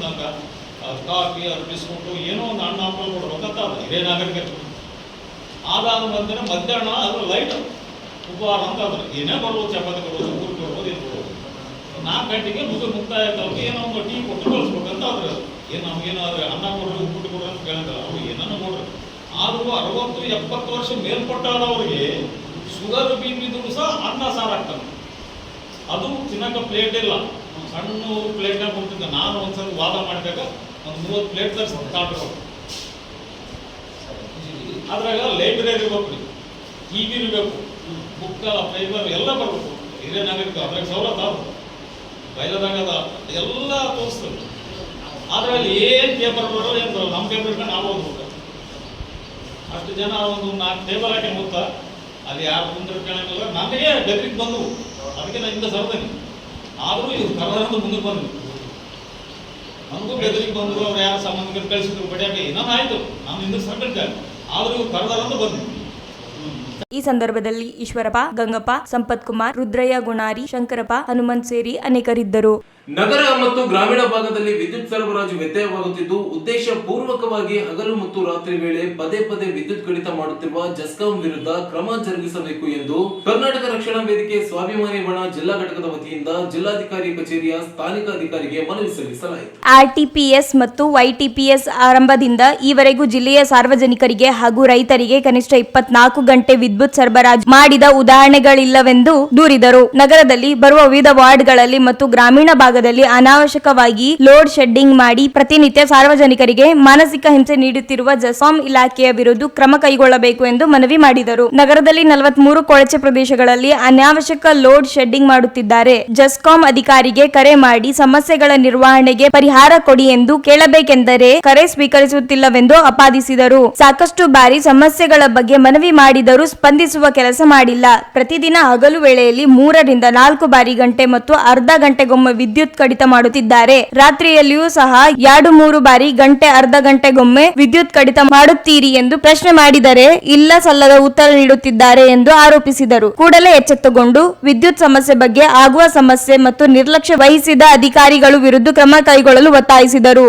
ಕಾಫಿ, ಅದು ಬಿಸ್ಕುಟು, ಏನೋ ಒಂದು ಹಣ್ಣು ಹಾಕೊಂಡು ಕೊಡ್ಬೇಕಂತ ಅದು ಹಿರಿಯ ನಾಗರಿಕರು. ಆದಾದ ನಂತರ ಮಧ್ಯಾಹ್ನ ಅದು ಲೈಟ್ ಉಪಹಾರ ಅಂತ ಅದ್ರ ಏನೇ ಬರ್ಬೋದು, ಚಪಾತಿ ಕೊಡ್ಬೋದು, ಕೂರು ಕೊಡ್ಬೋದು, ಏನು ಕೊಡ್ಬೋದು. 4 ಗಂಟೆಗೆ ಮುಕ್ತಾಯ ಅವ್ರಿಗೆ ಏನೋ ಒಂದು ಟೀ ಕೊಟ್ಟು ಕಳಿಸ್ಬೇಕಂತ ಅದ್ರ ಏನು ನಮ್ಗೇನಾದ್ರೆ ಅನ್ನ ಕೊಡ್ರಿ, ಉಪ್ಪಿಟ್ಟು ಕೊಡ್ರಿ ಅಂತ ಕೇಳಿದ್ರೆ ಅವ್ರು ಏನನ್ನ ಕೊಡ್ರಿ. ಆದರೂ 60-70 ವರ್ಷ ಮೇಲ್ಪಟ್ಟಾದವ್ರಿಗೆ ಶುಗರ್ BP ಇದ್ರು ಸಹ ಅನ್ನ ಸಾರು ಆಗ್ತದೆ. ಅದು ತಿನ್ನಕ ಪ್ಲೇಟ್ ಇಲ್ಲ, ಸಣ್ಣ ಪ್ಲೇಟ್ನಾಗ ಕೊಡ್ತಿದ್ದೆ. ನಾನು ಒಂದ್ಸಲ ವಾದ ಮಾಡಿದಾಗ ಒಂದು 30 ಪ್ಲೇಟ್ ತರಿಸ್ಕೊಂಡು ಅದ್ರಾಗ ಲೈಬ್ರರಿ ಇರ್ಬೇಕು, TV ಇರಬೇಕು, ಬುಕ್ಕ, ಫೈಬರ್ ಎಲ್ಲ ಬರ್ಬೇಕು. ಹಿರಿಯ ನಾಗರಿಕ ಅದ್ರಾಗ ಸವಲತ್ತು ಅದು ಬಯಲದಾಗ ಅದ ಎಲ್ಲ ತೋರಿಸ್ತದೆ. ಅದರಲ್ಲಿ ಏನು ಪೇಪರ್ ಬರೋದು ಏನು ಬರೋದು, ನಮ್ಮ ಪೇಪರ್ ನಾವು ಓದ್ಬೇಕು. ಅಷ್ಟು ಜನ ಒಂದು 4 ಟೇಬಲ್ ಹಾಕಿ ಮುತ್ತ ಅಲ್ಲಿ ಯಾರು ಮುಂದೆ ಕೇಳಂಗಿಲ್ಲ. ನನಗೆ ಬೆದರಿಗೆ ಬಂದವು, ಅದಕ್ಕೆ ನಾನು ಇಂದ ಸರ್ದೇನೆ. ಆದರೂ ಇವ್ರು ಕರ್ನಾಟಕದ ಮುಂದಕ್ಕೆ ಬಂದ್ವಿ, ನನಗೂ ಬೆದರಿಗೆ ಬಂದರು. ಅವ್ರು ಯಾರು ಸಂಬಂಧಿಕರು ಕಳಿಸಿದ್ರು ಬಡಿಯಾಕೆ ನಾನು ಆಯಿತು, ನಾನು ಇಂದ ಸರ್ಬಿಟ್ಟೆ. ಆದರೂ ಇವ್ರು ಕರ್ದಾರಂತ ಬಂದ್ವಿ. ಈ ಸಂದರ್ಭದಲ್ಲಿ ಈಶ್ವರಪ್ಪ, ಗಂಗಪ್ಪ, ಸಂಪತ್ ಕುಮಾರ್, ರುದ್ರಯ್ಯ, ಗುಣಾರಿ, ಶಂಕರಪ್ಪ, ಹನುಮಂತ್ ಸೇರಿ ಅನೇಕರಿದ್ದರು. ನಗರ ಮತ್ತು ಗ್ರಾಮೀಣ ಭಾಗದಲ್ಲಿ ವಿದ್ಯುತ್ ಸರಬರಾಜು ವ್ಯತ್ಯಯವಾಗುತ್ತಿದ್ದು, ಉದ್ದೇಶ ಪೂರ್ವಕವಾಗಿ ಹಗಲು ಮತ್ತು ರಾತ್ರಿ ವೇಳೆ ಪದೇ ಪದೇ ವಿದ್ಯುತ್ ಕಡಿತ ಮಾಡುತ್ತಿರುವ ಜೆಸ್ಕಾಂ ವಿರುದ್ಧ ಕ್ರಮ ಜರುಗಿಸಬೇಕು ಎಂದು ಕರ್ನಾಟಕ ರಕ್ಷಣಾ ವೇದಿಕೆ ಸ್ವಾಭಿಮಾನಿ ಬಣ ಜಿಲ್ಲಾ ಘಟಕದ ವತಿಯಿಂದ ಜಿಲ್ಲಾಧಿಕಾರಿ ಕಚೇರಿಯ ಸ್ಥಾನಿಕ ಅಧಿಕಾರಿಗೆ ಮನವಿ ಸಲ್ಲಿಸಲಾಯಿತು. RTPS ಮತ್ತು YTPS ಆರಂಭದಿಂದ ಈವರೆಗೂ ಜಿಲ್ಲೆಯ ಸಾರ್ವಜನಿಕರಿಗೆ ಹಾಗೂ ರೈತರಿಗೆ ಕನಿಷ್ಠ 24 ಗಂಟೆ ವಿದ್ಯುತ್ ಸರಬರಾಜು ಮಾಡಿದ ಉದಾಹರಣೆಗಳಿಲ್ಲವೆಂದು ದೂರಿದರು. ನಗರದಲ್ಲಿ ಬರುವ ವಿವಿಧ ವಾರ್ಡ್ಗಳಲ್ಲಿ ಮತ್ತು ಗ್ರಾಮೀಣ ಭಾಗದಲ್ಲಿ ಅನಾವಶ್ಯಕವಾಗಿ ಲೋಡ್ ಶೆಡ್ಡಿಂಗ್ ಮಾಡಿ ಪ್ರತಿನಿತ್ಯ ಸಾರ್ವಜನಿಕರಿಗೆ ಮಾನಸಿಕ ಹಿಂಸೆ ನೀಡುತ್ತಿರುವ ಜೆಸ್ಕಾಂ ಇಲಾಖೆಯ ವಿರುದ್ಧ ಕ್ರಮ ಕೈಗೊಳ್ಳಬೇಕು ಎಂದು ಮನವಿ ಮಾಡಿದರು. ನಗರದಲ್ಲಿ 43 ಕೊಳಚೆ ಪ್ರದೇಶಗಳಲ್ಲಿ ಅನಾವಶ್ಯಕ ಲೋಡ್ ಶೆಡ್ಡಿಂಗ್ ಮಾಡುತ್ತಿದ್ದಾರೆ. ಜೆಸ್ಕಾಂ ಅಧಿಕಾರಿಗೆ ಕರೆ ಮಾಡಿ ಸಮಸ್ಯೆಗಳ ನಿರ್ವಹಣೆಗೆ ಪರಿಹಾರ ಕೊಡಿ ಎಂದು ಕೇಳಬೇಕೆಂದರೆ ಕರೆ ಸ್ವೀಕರಿಸುತ್ತಿಲ್ಲವೆಂದು ಆಪಾದಿಸಿದರು. ಸಾಕಷ್ಟು ಬಾರಿ ಸಮಸ್ಯೆಗಳ ಬಗ್ಗೆ ಮನವಿ ಮಾಡಿದರೂ ಸ್ಪಂದಿಸುವ ಕೆಲಸ ಮಾಡಿಲ್ಲ. ಪ್ರತಿದಿನ ಹಗಲು ವೇಳೆಯಲ್ಲಿ 3 ರಿಂದ 4 ಬಾರಿ ಗಂಟೆ ಮತ್ತು ಅರ್ಧ ಗಂಟೆಗೊಮ್ಮೆ ವಿದ್ಯುತ್ ಕಡಿತ ಮಾಡುತ್ತಿದ್ದಾರೆ. ರಾತ್ರಿಯಲ್ಲಿಯೂ ಸಹ 2-3 ಬಾರಿ ಗಂಟೆ ಅರ್ಧ ಗಂಟೆಗೊಮ್ಮೆ ವಿದ್ಯುತ್ ಕಡಿತ ಮಾಡುತ್ತೀರಿ ಎಂದು ಪ್ರಶ್ನೆ ಮಾಡಿದರೆ ಇಲ್ಲ ಸಲ್ಲದ ಉತ್ತರ ನೀಡುತ್ತಿದ್ದಾರೆ ಎಂದು ಆರೋಪಿಸಿದರು. ಕೂಡಲೇ ಎಚ್ಚೆತ್ತುಕೊಂಡು ವಿದ್ಯುತ್ ಸಮಸ್ಯೆ ಬಗ್ಗೆ ಆಗುವ ಸಮಸ್ಯೆ ಮತ್ತು ನಿರ್ಲಕ್ಷ್ಯ ವಹಿಸಿದ ಅಧಿಕಾರಿಗಳು ವಿರುದ್ಧ ಕ್ರಮ ಕೈಗೊಳ್ಳಲು ಒತ್ತಾಯಿಸಿದರು.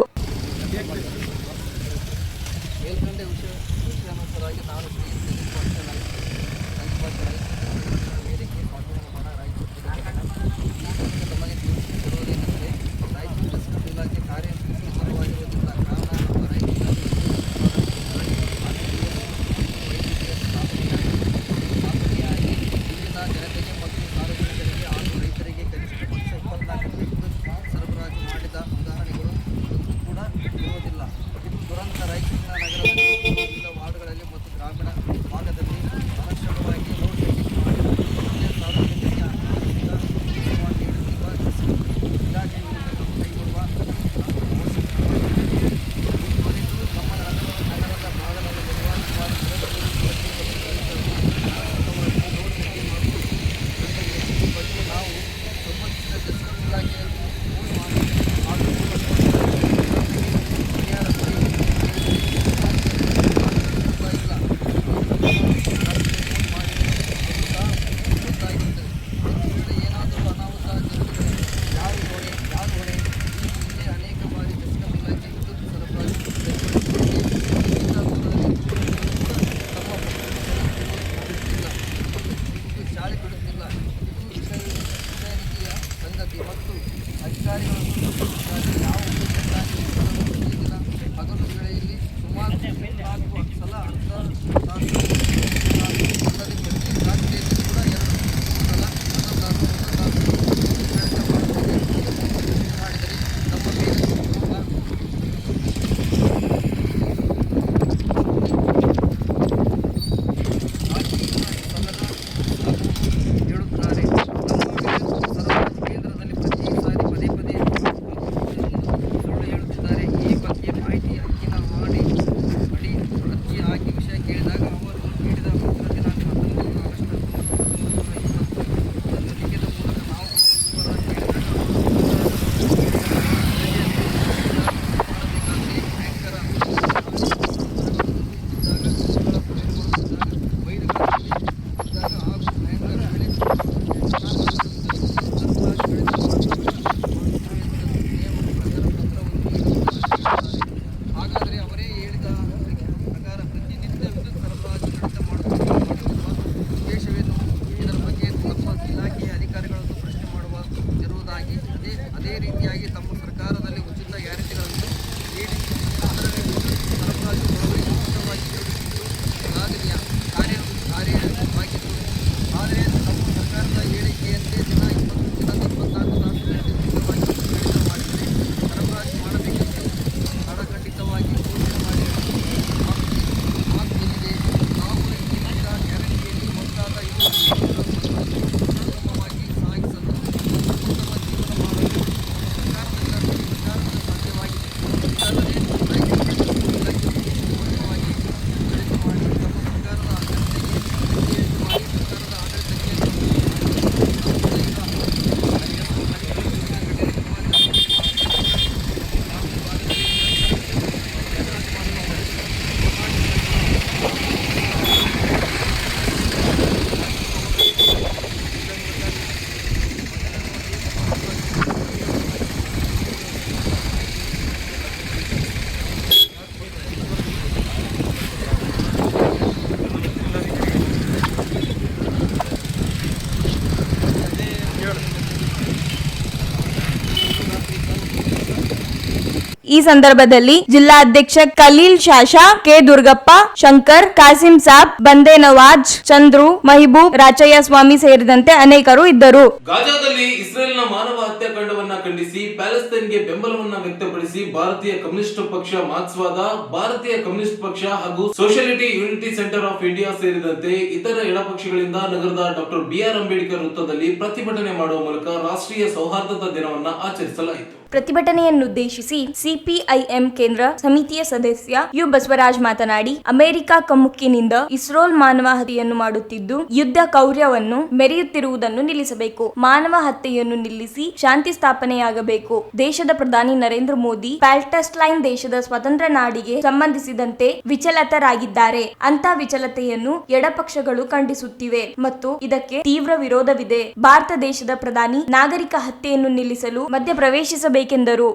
ಈ ಸಂದರ್ಭದಲ್ಲಿ ಜಿಲ್ಲಾಧ್ಯಕ್ಷ ಖಲೀಲ್ ಶಾಷಾ, ಕೆ ದುರ್ಗಪ್ಪ, ಶಂಕರ್, ಕಾಸಿಂ ಸಾಬ್, ಬಂದೆ ನವಾಜ್, ಚಂದ್ರು, ಮಹಿಬೂಬ್, ರಾಚಯ್ಯ ಸ್ವಾಮಿ ಸೇರಿದಂತೆ ಅನೇಕರು ಇದ್ದರು. ಗಾಜಾದಲ್ಲಿ ಇಸ್ರೇಲ್ನ ಮಾನವ ಹತ್ಯಾಕಾಂಡವನ್ನ ಖಂಡಿಸಿ ಪ್ಯಾಲೆಸ್ತೈನ್ಗೆ ಬೆಂಬಲವನ್ನ ವ್ಯಕ್ತಪಡಿಸಿ ಭಾರತೀಯ ಕಮ್ಯುನಿಸ್ಟ್ ಪಕ್ಷ ಮಾರ್ಕ್ಸ್ವಾದ, ಭಾರತೀಯ ಕಮ್ಯುನಿಸ್ಟ್ ಪಕ್ಷ ಹಾಗೂ ಸೋಷಿಯಾಲಿಟಿ ಯೂನಿಟಿ ಸೆಂಟರ್ ಆಫ್ ಇಂಡಿಯಾ ಸೇರಿದಂತೆ ಇತರ ಎಡಪಕ್ಷಗಳಿಂದ ನಗರದ ಡಾಕ್ಟರ್ BR ಅಂಬೇಡ್ಕರ್ ವೃತ್ತದಲ್ಲಿ ಪ್ರತಿಭಟನೆ ಮಾಡುವ ಮೂಲಕ ರಾಷ್ಟ್ರೀಯ ಸೌಹಾರ್ದತಾ ದಿನವನ್ನ ಆಚರಿಸಲಾಯಿತು. ಪ್ರತಿಭಟನೆಯನ್ನುದ್ದೇಶಿಸಿ ಸಿಪಿಐಎಂ ಕೇಂದ್ರ ಸಮಿತಿಯ ಸದಸ್ಯ ಯು ಬಸವರಾಜ್ ಮಾತನಾಡಿ, ಅಮೆರಿಕ ಕಮ್ಮುಕ್ಕಿನಿಂದ ಇಸ್ರೇಲ್ ಮಾನವ ಹತ್ಯೆಯನ್ನು ಮಾಡುತ್ತಿದ್ದು ಯುದ್ಧ ಕೌರ್ಯವನ್ನು ಮೆರೆಯುತ್ತಿರುವುದನ್ನು ನಿಲ್ಲಿಸಬೇಕು. ಮಾನವ ಹತ್ಯೆಯನ್ನು ನಿಲ್ಲಿಸಿ ಶಾಂತಿ ಸ್ಥಾಪನೆಯಾಗಬೇಕು. ದೇಶದ ಪ್ರಧಾನಿ ನರೇಂದ್ರ ಮೋದಿ ಪ್ಯಾಲೆಸ್ಟೈನ್ ದೇಶದ ಸ್ವತಂತ್ರ ನಾಡಿಗೆ ಸಂಬಂಧಿಸಿದಂತೆ ವಿಚಲಿತರಾಗಿದ್ದಾರೆ. ಅಂತ ವಿಚಲತೆಯನ್ನು ಎಡಪಕ್ಷಗಳು ಖಂಡಿಸುತ್ತಿವೆ ಮತ್ತು ಇದಕ್ಕೆ ತೀವ್ರ ವಿರೋಧವಿದೆ. ಭಾರತ ದೇಶದ ಪ್ರಧಾನಿ ನಾಗರಿಕ ಹತ್ಯೆಯನ್ನು ನಿಲ್ಲಿಸಲು ಮಧ್ಯಪ್ರವೇಶಿಸಬೇಕೆಂದರು.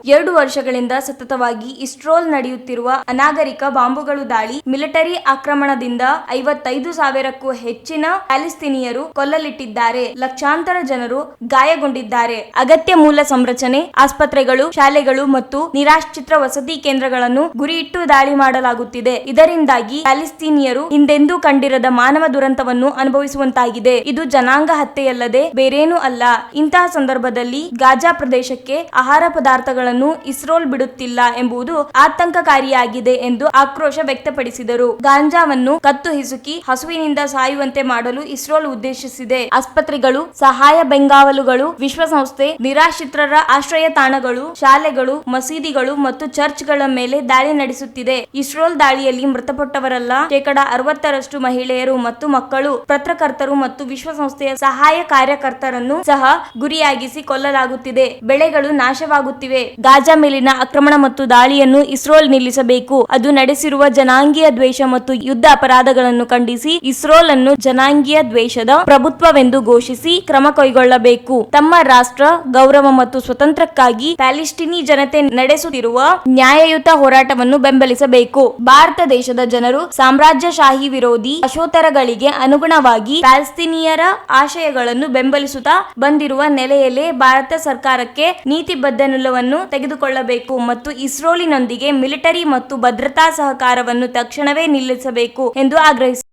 2 ವರ್ಷಗಳಿಂದ ಸತತವಾಗಿ ಇಸ್ರೇಲ್ ನಡೆಯುತ್ತಿರುವ ಅನಾಗರಿಕ ಬಾಂಬುಗಳು ದಾಳಿ, ಮಿಲಿಟರಿ ಆಕ್ರಮಣದಿಂದ 55,000ಕ್ಕೂ ಹೆಚ್ಚಿನ ಪ್ಯಾಲೆಸ್ತೀನಿಯರು ಕೊಲ್ಲಲಿಟ್ಟಿದ್ದಾರೆ. ಲಕ್ಷಾಂತರ ಜನರು ಗಾಯಗೊಂಡಿದ್ದಾರೆ. ಅಗತ್ಯ ಮೂಲ ಸಂರಚನೆ, ಆಸ್ಪತ್ರೆಗಳು, ಶಾಲೆಗಳು ಮತ್ತು ನಿರಾಶ್ರಿತ ವಸತಿ ಕೇಂದ್ರಗಳನ್ನು ಗುರಿಯಿಟ್ಟು ದಾಳಿ ಮಾಡಲಾಗುತ್ತಿದೆ. ಇದರಿಂದಾಗಿ ಪ್ಯಾಲೆಸ್ತೀನಿಯರು ಹಿಂದೆಂದೂ ಕಂಡಿರದ ಮಾನವ ದುರಂತವನ್ನು ಅನುಭವಿಸುವಂತಾಗಿದೆ. ಇದು ಜನಾಂಗ ಹತ್ಯೆಯಲ್ಲದೆ ಬೇರೇನೂ ಅಲ್ಲ. ಇಂತಹ ಸಂದರ್ಭದಲ್ಲಿ ಗಾಜಾ ಪ್ರದೇಶಕ್ಕೆ ಆಹಾರ ಪದಾರ್ಥಗಳನ್ನು ಇಸ್ರೇಲ್ ಬಿಡುತ್ತಿಲ್ಲ ಎಂಬುದು ಆತಂಕಕಾರಿಯಾಗಿದೆ ಎಂದು ಆಕ್ರೋಶ ವ್ಯಕ್ತಪಡಿಸಿದರು. ಗಾಂಜಾವನ್ನು ಕತ್ತು ಹಿಸುಕಿ ಹಸುವಿನಿಂದ ಸಾಯುವಂತೆ ಮಾಡಲು ಇಸ್ರೇಲ್ ಉದ್ದೇಶಿಸಿದೆ. ಆಸ್ಪತ್ರೆಗಳು, ಸಹಾಯ ಬೆಂಗಾವಲುಗಳು, ವಿಶ್ವಸಂಸ್ಥೆ, ನಿರಾಶ್ರಿತರ ಆಶ್ರಯ ತಾಣಗಳು, ಶಾಲೆಗಳು, ಮಸೀದಿಗಳು ಮತ್ತು ಚರ್ಚ್ಗಳ ಮೇಲೆ ದಾಳಿ ನಡೆಸುತ್ತಿದೆ. ಇಸ್ರೇಲ್ ದಾಳಿಯಲ್ಲಿ ಮೃತಪಟ್ಟವರೆಲ್ಲ 60% ಮಹಿಳೆಯರು ಮತ್ತು ಮಕ್ಕಳು, ಪತ್ರಕರ್ತರು ಮತ್ತು ವಿಶ್ವಸಂಸ್ಥೆಯ ಸಹಾಯ ಕಾರ್ಯಕರ್ತರನ್ನು ಸಹ ಗುರಿಯಾಗಿಸಿ ಕೊಲ್ಲಲಾಗುತ್ತಿದೆ. ಬೆಳೆಗಳು ನಾಶವಾಗುತ್ತಿವೆ. ಗಾಜಾ ಮೇಲಿನ ಆಕ್ರಮಣ ಮತ್ತು ದಾಳಿಯನ್ನು ಇಸ್ರೇಲ್ ನಿಲ್ಲಿಸಬೇಕು. ಅದು ನಡೆಸಿರುವ ಜನಾಂಗೀಯ ದ್ವೇಷ ಮತ್ತು ಯುದ್ಧ ಅಪರಾಧಗಳನ್ನು ಖಂಡಿಸಿ ಇಸ್ರೇಲ್ ಅನ್ನು ಜನಾಂಗೀಯ ದ್ವೇಷದ ಪ್ರಭುತ್ವವೆಂದು ಘೋಷಿಸಿ ಕ್ರಮ ಕೈಗೊಳ್ಳಬೇಕು. ತಮ್ಮ ರಾಷ್ಟ್ರ ಗೌರವ ಮತ್ತು ಸ್ವತಂತ್ರಕ್ಕಾಗಿ ಪ್ಯಾಲೆಸ್ಟೀನಿ ಜನತೆ ನಡೆಸುತ್ತಿರುವ ನ್ಯಾಯಯುತ ಹೋರಾಟವನ್ನು ಬೆಂಬಲಿಸಬೇಕು. ಭಾರತ ದೇಶದ ಜನರು ಸಾಮ್ರಾಜ್ಯಶಾಹಿ ವಿರೋಧಿ ಆಶೋತ್ತರಗಳಿಗೆ ಅನುಗುಣವಾಗಿ ಪ್ಯಾಲೆಸ್ತೀನಿಯರ ಆಶಯಗಳನ್ನು ಬೆಂಬಲಿಸುತ್ತಾ ಬಂದಿರುವ ನೆಲೆಯಲ್ಲೇ ಭಾರತ ಸರ್ಕಾರಕ್ಕೆ ನೀತಿಬದ್ಧ ನಿಲುವನ್ನು ತೆಗೆದುಕೊಳ್ಳಬೇಕು ಮತ್ತು ಇಸ್ರೇಲಿನೊಂದಿಗೆ ಮಿಲಿಟರಿ ಮತ್ತು ಭದ್ರತಾ ಸಹಕಾರವನ್ನು ತಕ್ಷಣವೇ ನಿಲ್ಲಿಸಬೇಕು ಎಂದು ಆಗ್ರಹಿಸಿದರು.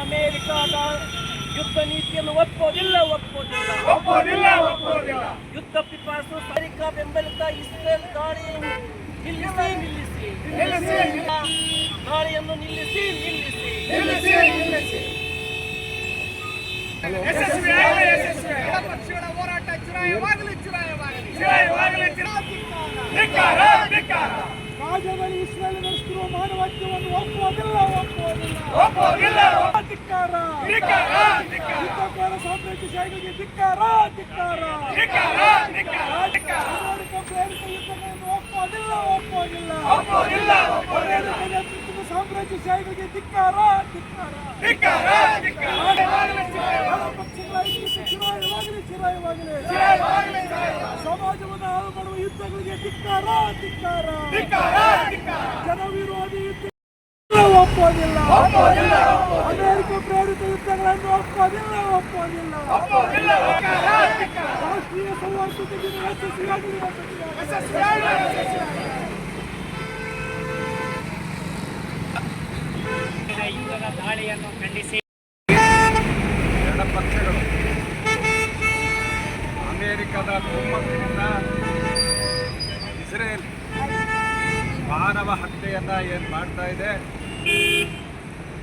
ಅಮೆರಿಕದ ಯುದ್ಧ ನೀತಿಯನ್ನು ಒಪ್ಪೋದಿಲ್ಲ. ಯುದ್ಧ ಪಿಪಾಸು ಅಮೆರಿಕ ಬೆಂಬಲಿತ ಇಸ್ರೇಲ್ ದಾಳಿಯನ್ನು ನಿಲ್ಲಿಸಿ. ದಾಳಿಯನ್ನು ನಿಲ್ಲಿಸಿ. ಎಡಪಕ್ಷಗಳ ಹೋರಾಟ ಚಿರಾಯವಾಗಲಿ. ರಾಜ್ಯದಲ್ಲಿ ಇಸ್ರೇಲ್ ನಡೆಸುತ್ತಿರುವ ಮಾನವ ಹತ್ಯೆಯನ್ನು ಒಪ್ಪುವುದಿಲ್ಲ. ಧಿಕ್ಕಾರ. ಸಾಮ್ರಾಜ್ಯಶಾಹಿಗಳಿಗೆ ಧಿಕ್ಕಾರ. ಸಾಮ್ರಾಜ್ಯಶಾಹಿಗಳಿಗೆ ಧಿಕ್ಕಾರ. ಚಿರಾಯವಾಗಲಿ. ಸಮಾಜವನ್ನು ಹಾಳು ಮಾಡುವ ಯುದ್ಧಗಳಿಗೆ ಧಿಕ್ಕಾರ. ಜನವಿರೋಧಿ ಯುದ್ಧ ಒಪ್ಪೋದಿಲ್ಲ. ಅಮೆರಿಕ ಪ್ರೇರಿತ ಯುದ್ಧಗಳನ್ನು ಒಪ್ಪೋದಿಲ್ಲ. ರಾಷ್ಟ್ರೀಯ ಸೌಹಾರ್ದತೆ ದಿನ ಯಶಸ್ವಿಯಾಗಲಿ. ಯುದ್ಧದ ದಾಳಿಯನ್ನು ಖಂಡಿಸಿ ಎಡಪಕ್ಷಗಳು ಅಮೆರಿಕದ ಕುಮ್ಮಕ್ಕಿನಿಂದ ಇಸ್ರೇಲ್ ಮಾನವ ಹತ್ಯೆಯನ್ನು ಏನು ಮಾಡ್ತಾ ಇದೆ,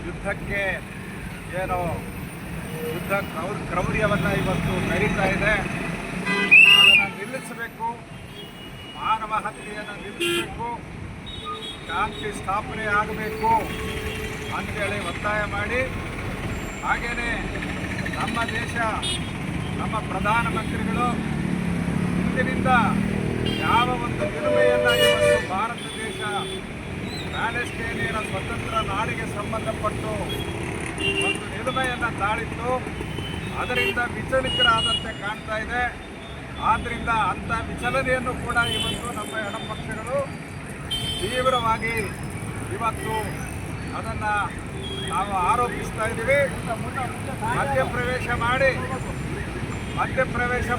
ಯುದ್ಧಕ್ಕೆ ಏನೋ ಯುದ್ಧ ಕ್ರೌರ್ಯವನ್ನು ಇವತ್ತು ಮೆರೀತಾ ಇದೆ. ಅದನ್ನು ನಿಲ್ಲಿಸಬೇಕು. ಮಾನವ ಹತ್ಯೆಯನ್ನು ನಿಲ್ಲಿಸಬೇಕು. ಶಾಂತಿ ಸ್ಥಾಪನೆ ಆಗಬೇಕು ಅಂತೇಳಿ ಒತ್ತಾಯ ಮಾಡಿ, ಹಾಗೆಯೇ ನಮ್ಮ ದೇಶ, ನಮ್ಮ ಪ್ರಧಾನಮಂತ್ರಿಗಳು ಇಂದಿನಿಂದ ಯಾವ ಒಂದು ನಿಲುಮೆಯನ್ನು ಇವತ್ತು ಭಾರತ ದೇಶ ಪ್ಯಾಲೆಸ್ಟೈನಿಯರ ಸ್ವತಂತ್ರ ನಾಡಿಗೆ ಸಂಬಂಧಪಟ್ಟು ಒಂದು ನಿಲುಮೆಯನ್ನು ತಾಳಿತ್ತು, ಅದರಿಂದ ವಿಚಲಿತರಾದಂತೆ ಕಾಣ್ತಾ ಇದೆ. ಆದ್ದರಿಂದ ಅಂಥ ವಿಚಲನೆಯನ್ನು ಕೂಡ ಇವತ್ತು ನಮ್ಮ ಎಡಪಕ್ಷಗಳು ತೀವ್ರವಾಗಿ ಇವತ್ತು ಅದನ್ನು ನಾವು ಆರೋಪಿಸ್ತಾ ಇದ್ದೀವಿ. ಮಧ್ಯಪ್ರವೇಶ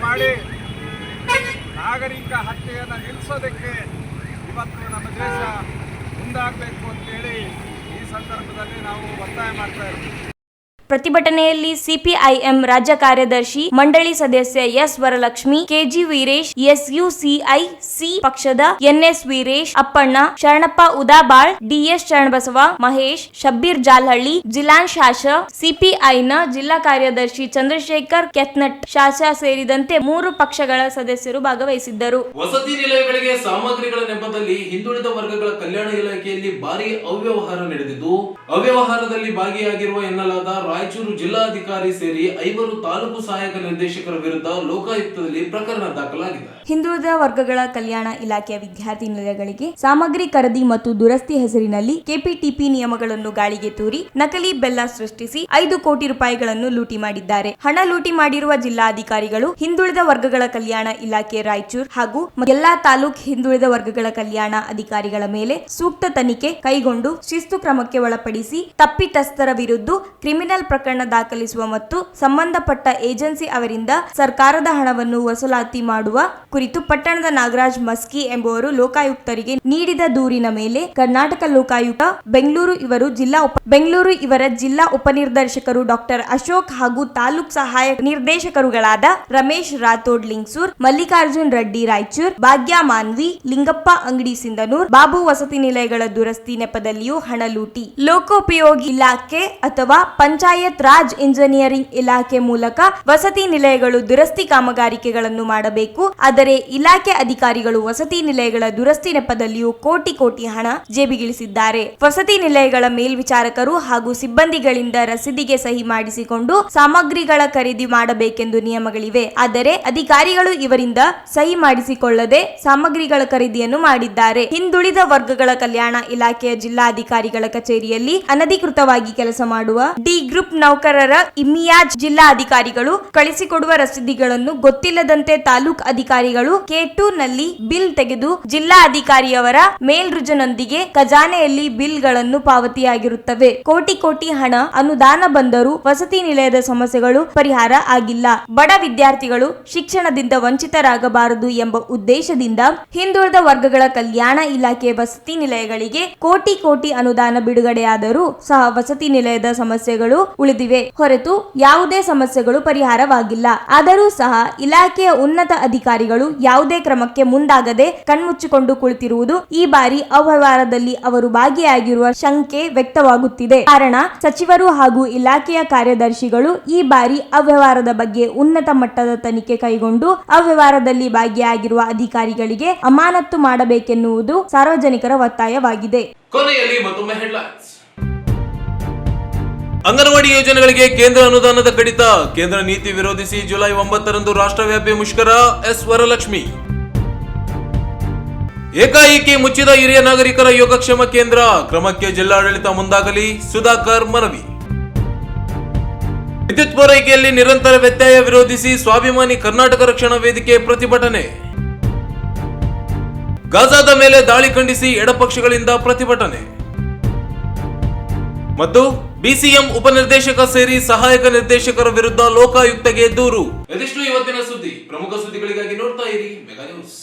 ಮಾಡಿ ನಾಗರಿಕ ಹತ್ಯೆಯನ್ನು ನಿಲ್ಲಿಸೋದಕ್ಕೆ ಇವತ್ತು ನಮ್ಮ ದೇಶ ಮುಂದಾಗಬೇಕು ಅಂತೇಳಿ ಈ ಸಂದರ್ಭದಲ್ಲಿ ನಾವು ಒತ್ತಾಯ ಮಾಡ್ತಾ ಇದ್ದೀವಿ. ಪ್ರತಿಭಟನೆಯಲ್ಲಿ ಸಿಪಿಐಎಂ ರಾಜ್ಯ ಕಾರ್ಯದರ್ಶಿ ಮಂಡಳಿ ಸದಸ್ಯ S Varalakshmi, KG Veeresh, SUCI C ಪಕ್ಷದ ಎನ್ಎಸ್ ವೀರೇಶ್, ಅಪ್ಪಣ್ಣ, ಶರಣಪ್ಪ ಉದಾಬಾಳ್, ಡಿಎಸ್ ಶರಣಬಸವ, ಮಹೇಶ್, ಶಬ್ಬೀರ್ ಜಾಲ್ಹಳ್ಳಿ, ಜಿಲಾನ್ ಶಾಸ, ಸಿಪಿಐನ ಜಿಲ್ಲಾ ಕಾರ್ಯದರ್ಶಿ ಚಂದ್ರಶೇಖರ್ ಕೆತ್ನಟ್ ಶಾಸ ಸೇರಿದಂತೆ 3 ಪಕ್ಷಗಳ ಸದಸ್ಯರು ಭಾಗವಹಿಸಿದ್ದರು. ವಸತಿ ನಿಲಯಗಳಿಗೆ ಸಾಮಗ್ರಿಗಳ ನೆಪದಲ್ಲಿ ಹಿಂದುಳಿದ ವರ್ಗಗಳ ಕಲ್ಯಾಣ ಇಲಾಖೆಯಲ್ಲಿ ಭಾರಿ ಅವ್ಯವಹಾರ ನಡೆದಿದ್ದು, ಅವ್ಯವಹಾರದಲ್ಲಿ ಭಾಗಿಯಾಗಿರುವ ಎನ್ನಲಾದ ರಾಯಚೂರು ಜಿಲ್ಲಾಧಿಕಾರಿ ಸೇರಿ 5 ತಾಲೂಕು ಸಹಾಯಕ ನಿರ್ದೇಶಕರ ವಿರುದ್ಧ ಲೋಕಾಯುಕ್ತದಲ್ಲಿ ಪ್ರಕರಣ ದಾಖಲಾಗಿದೆ. ಹಿಂದುಳಿದ ವರ್ಗಗಳ ಕಲ್ಯಾಣ ಇಲಾಖೆಯ ವಿದ್ಯಾರ್ಥಿ ನಿಲಯಗಳಿಗೆ ಸಾಮಗ್ರಿ ಖರೀದಿ ಮತ್ತು ದುರಸ್ತಿ ಹೆಸರಿನಲ್ಲಿ ಕೆಪಿಟಿಪಿ ನಿಯಮಗಳನ್ನು ಗಾಳಿಗೆ ತೂರಿ ನಕಲಿ ಬೆಲ್ಲ ಸೃಷ್ಟಿಸಿ 5 ಕೋಟಿ ರೂಪಾಯಿಗಳನ್ನು ಲೂಟಿ ಮಾಡಿದ್ದಾರೆ. ಹಣ ಲೂಟಿ ಮಾಡಿರುವ ಜಿಲ್ಲಾಧಿಕಾರಿಗಳು ಹಿಂದುಳಿದ ವರ್ಗಗಳ ಕಲ್ಯಾಣ ಇಲಾಖೆ ರಾಯಚೂರು ಹಾಗೂ ಎಲ್ಲಾ ತಾಲೂಕು ಹಿಂದುಳಿದ ವರ್ಗಗಳ ಕಲ್ಯಾಣ ಅಧಿಕಾರಿಗಳ ಮೇಲೆ ಸೂಕ್ತ ತನಿಖೆ ಕೈಗೊಂಡು ಶಿಸ್ತು ಕ್ರಮಕ್ಕೆ ಒಳಪಡಿಸಿ ತಪ್ಪಿತಸ್ಥರ ವಿರುದ್ಧ ಕ್ರಿಮಿನಲ್ ಪ್ರಕರಣ ದಾಖಲಿಸುವ ಮತ್ತು ಸಂಬಂಧಪಟ್ಟ ಏಜೆನ್ಸಿ ಅವರಿಂದ ಸರ್ಕಾರದ ಹಣವನ್ನು ವಸೂಲಾತಿ ಮಾಡುವ ಕುರಿತು ಪಟ್ಟಣದ ನಾಗರಾಜ್ ಮಸ್ಕಿ ಎಂಬುವರು ಲೋಕಾಯುಕ್ತರಿಗೆ ನೀಡಿದ ದೂರಿನ ಮೇಲೆ ಕರ್ನಾಟಕ ಲೋಕಾಯುಕ್ತ ಬೆಂಗಳೂರು ಇವರ ಜಿಲ್ಲಾ ಉಪನಿರ್ದೇಶಕರು ಡಾಕ್ಟರ್ ಅಶೋಕ್ ಹಾಗೂ ತಾಲೂಕ್ ಸಹಾಯಕ ನಿರ್ದೇಶಕರುಗಳಾದ ರಮೇಶ್ ರಾಥೋಡ್ ಲಿಂಗಸೂರ್, ಮಲ್ಲಿಕಾರ್ಜುನ್ ರೆಡ್ಡಿ ರಾಯಚೂರ್, ಭಾಗ್ಯ ಮಾನ್ವಿ, ಲಿಂಗಪ್ಪ ಅಂಗಡಿ ಸಿಂಧನೂರ್, ಬಾಬು ವಸತಿ ನಿಲಯಗಳ ದುರಸ್ತಿ ನೆಪದಲ್ಲಿಯೂ ಹಣ ಲೂಟಿ ಲೋಕೋಪಯೋಗಿ ಇಲಾಖೆ ಅಥವಾ ಪಂಚಾಯತ್ ರಾಜ್ ಇಂಜಿನಿಯರಿಂಗ್ ಇಲಾಖೆ ಮೂಲಕ ವಸತಿ ನಿಲಯಗಳು ದುರಸ್ತಿ ಕಾಮಗಾರಿಕೆಗಳನ್ನು ಮಾಡಬೇಕು. ಆದರೆ ಇಲಾಖೆ ಅಧಿಕಾರಿಗಳು ವಸತಿ ನಿಲಯಗಳ ದುರಸ್ತಿ ನೆಪದಲ್ಲಿಯೂ ಕೋಟಿ ಹಣ ಜೇಬಿಗಿಳಿಸಿದ್ದಾರೆ. ವಸತಿ ನಿಲಯಗಳ ಮೇಲ್ವಿಚಾರಕರು ಹಾಗೂ ಸಿಬ್ಬಂದಿಗಳಿಂದ ರಸೀದಿಗೆ ಸಹಿ ಮಾಡಿಸಿಕೊಂಡು ಸಾಮಗ್ರಿಗಳ ಖರೀದಿ ಮಾಡಬೇಕೆಂದು ನಿಯಮಗಳಿವೆ. ಆದರೆ ಅಧಿಕಾರಿಗಳು ಇವರಿಂದ ಸಹಿ ಮಾಡಿಸಿಕೊಳ್ಳದೆ ಸಾಮಗ್ರಿಗಳ ಖರೀದಿಯನ್ನು ಮಾಡಿದ್ದಾರೆ. ಹಿಂದುಳಿದ ವರ್ಗಗಳ ಕಲ್ಯಾಣ ಇಲಾಖೆಯ ಜಿಲ್ಲಾಧಿಕಾರಿಗಳ ಕಚೇರಿಯಲ್ಲಿ ಅನಧಿಕೃತವಾಗಿ ಕೆಲಸ ಮಾಡುವ ಡಿ ಗ್ರೂಪ್ ನೌಕರರ ಇಮಿಯಾಜ್ ಜಿಲ್ಲಾ ಅಧಿಕಾರಿಗಳು ಕಳಿಸಿಕೊಡುವ ರಸೀದಿಗಳನ್ನು ಗೊತ್ತಿಲ್ಲದಂತೆ ತಾಲೂಕ್ ಅಧಿಕಾರಿಗಳು K2 ನಲ್ಲಿ ಬಿಲ್ ತೆಗೆದು ಜಿಲ್ಲಾ ಅಧಿಕಾರಿಯವರ ಮೇಲ್ರುಜನೊಂದಿಗೆ ಖಜಾನೆಯಲ್ಲಿ ಬಿಲ್ ಗಳನ್ನು ಪಾವತಿಯಾಗಿರುತ್ತವೆ. ಕೋಟಿ ಹಣ ಅನುದಾನ ಬಂದರೂ ವಸತಿ ನಿಲಯದ ಸಮಸ್ಯೆಗಳು ಪರಿಹಾರ ಆಗಿಲ್ಲ. ಬಡ ವಿದ್ಯಾರ್ಥಿಗಳು ಶಿಕ್ಷಣದಿಂದ ವಂಚಿತರಾಗಬಾರದು ಎಂಬ ಉದ್ದೇಶದಿಂದ ಹಿಂದುಳಿದ ವರ್ಗಗಳ ಕಲ್ಯಾಣ ಇಲಾಖೆ ವಸತಿ ನಿಲಯಗಳಿಗೆ ಕೋಟಿ ಅನುದಾನ ಬಿಡುಗಡೆಯಾದರೂ ಸಹ ವಸತಿ ನಿಲಯದ ಸಮಸ್ಯೆಗಳು ಉಳಿದಿವೆ ಹೊರತು ಯಾವುದೇ ಸಮಸ್ಯೆಗಳು ಪರಿಹಾರವಾಗಿಲ್ಲ. ಆದರೂ ಸಹ ಇಲಾಖೆಯ ಉನ್ನತ ಅಧಿಕಾರಿಗಳು ಯಾವುದೇ ಕ್ರಮಕ್ಕೆ ಮುಂದಾಗದೆ ಕಣ್ಮುಚ್ಚಿಕೊಂಡು ಕುಳಿತಿರುವುದು ಈ ಬಾರಿ ಅವ್ಯವಹಾರದಲ್ಲಿ ಅವರು ಭಾಗಿಯಾಗಿರುವ ಶಂಕೆ ವ್ಯಕ್ತವಾಗುತ್ತಿದೆ. ಕಾರಣ ಸಚಿವರು ಹಾಗೂ ಇಲಾಖೆಯ ಕಾರ್ಯದರ್ಶಿಗಳು ಈ ಬಾರಿ ಅವ್ಯವಹಾರದ ಬಗ್ಗೆ ಉನ್ನತ ಮಟ್ಟದ ತನಿಖೆ ಕೈಗೊಂಡು ಅವ್ಯವಹಾರದಲ್ಲಿ ಭಾಗಿಯಾಗಿರುವ ಅಧಿಕಾರಿಗಳಿಗೆ ಅಮಾನತು ಮಾಡಬೇಕೆನ್ನುವುದು ಸಾರ್ವಜನಿಕರ ಒತ್ತಾಯವಾಗಿದೆ. ಕೊನೆಯಲ್ಲಿ ಮತ್ತೊಮ್ಮೆ ಹೆಡ್ಲೈನ್ಸ್. ಅಂಗನವಾಡಿ ಯೋಜನೆಗಳಿಗೆ ಕೇಂದ್ರ ಅನುದಾನದ ಕಡಿತ, ಕೇಂದ್ರ ನೀತಿ ವಿರೋಧಿಸಿ ಜುಲೈ 9ರಂದು ರಾಷ್ಟ್ರವ್ಯಾಪಿ ಮುಷ್ಕರ, ಎಸ್ ವರಲಕ್ಷ್ಮಿ. ಏಕಾಏಕಿ ಮುಚ್ಚಿದ ಹಿರಿಯ ನಾಗರಿಕರ ಯೋಗಕ್ಷೇಮ ಕೇಂದ್ರ, ಕ್ರಮಕ್ಕೆ ಜಿಲ್ಲಾಡಳಿತ ಮುಂದಾಗಲಿ, ಸುಧಾಕರ್ ಮನವಿ. ವಿದ್ಯುತ್ ಪೂರೈಕೆಯಲ್ಲಿ ನಿರಂತರ ವ್ಯತ್ಯಯ ವಿರೋಧಿಸಿ ಸ್ವಾಭಿಮಾನಿ ಕರ್ನಾಟಕ ರಕ್ಷಣಾ ವೇದಿಕೆ ಪ್ರತಿಭಟನೆ. ಗಾಜಾದ ಮೇಲೆ ದಾಳಿ ಖಂಡಿಸಿ ಎಡಪಕ್ಷಗಳಿಂದ ಪ್ರತಿಭಟನೆ. ಮತ್ತು ಬಿಸಿಎಂ ಉಪನಿರ್ದೇಶಕ ಸೇರಿ ಸಹಾಯಕ ನಿರ್ದೇಶಕರ ವಿರುದ್ಧ ಲೋಕಾಯುಕ್ತಗೆ ದೂರು. ಇದಿಷ್ಟು ಇವತ್ತಿನ ಸುದ್ದಿ. ಪ್ರಮುಖ ಸುದ್ದಿಗಳಿಗಾಗಿ ನೋಡ್ತಾ ಇರಿ ಮೆಗಾ ನ್ಯೂಸ್.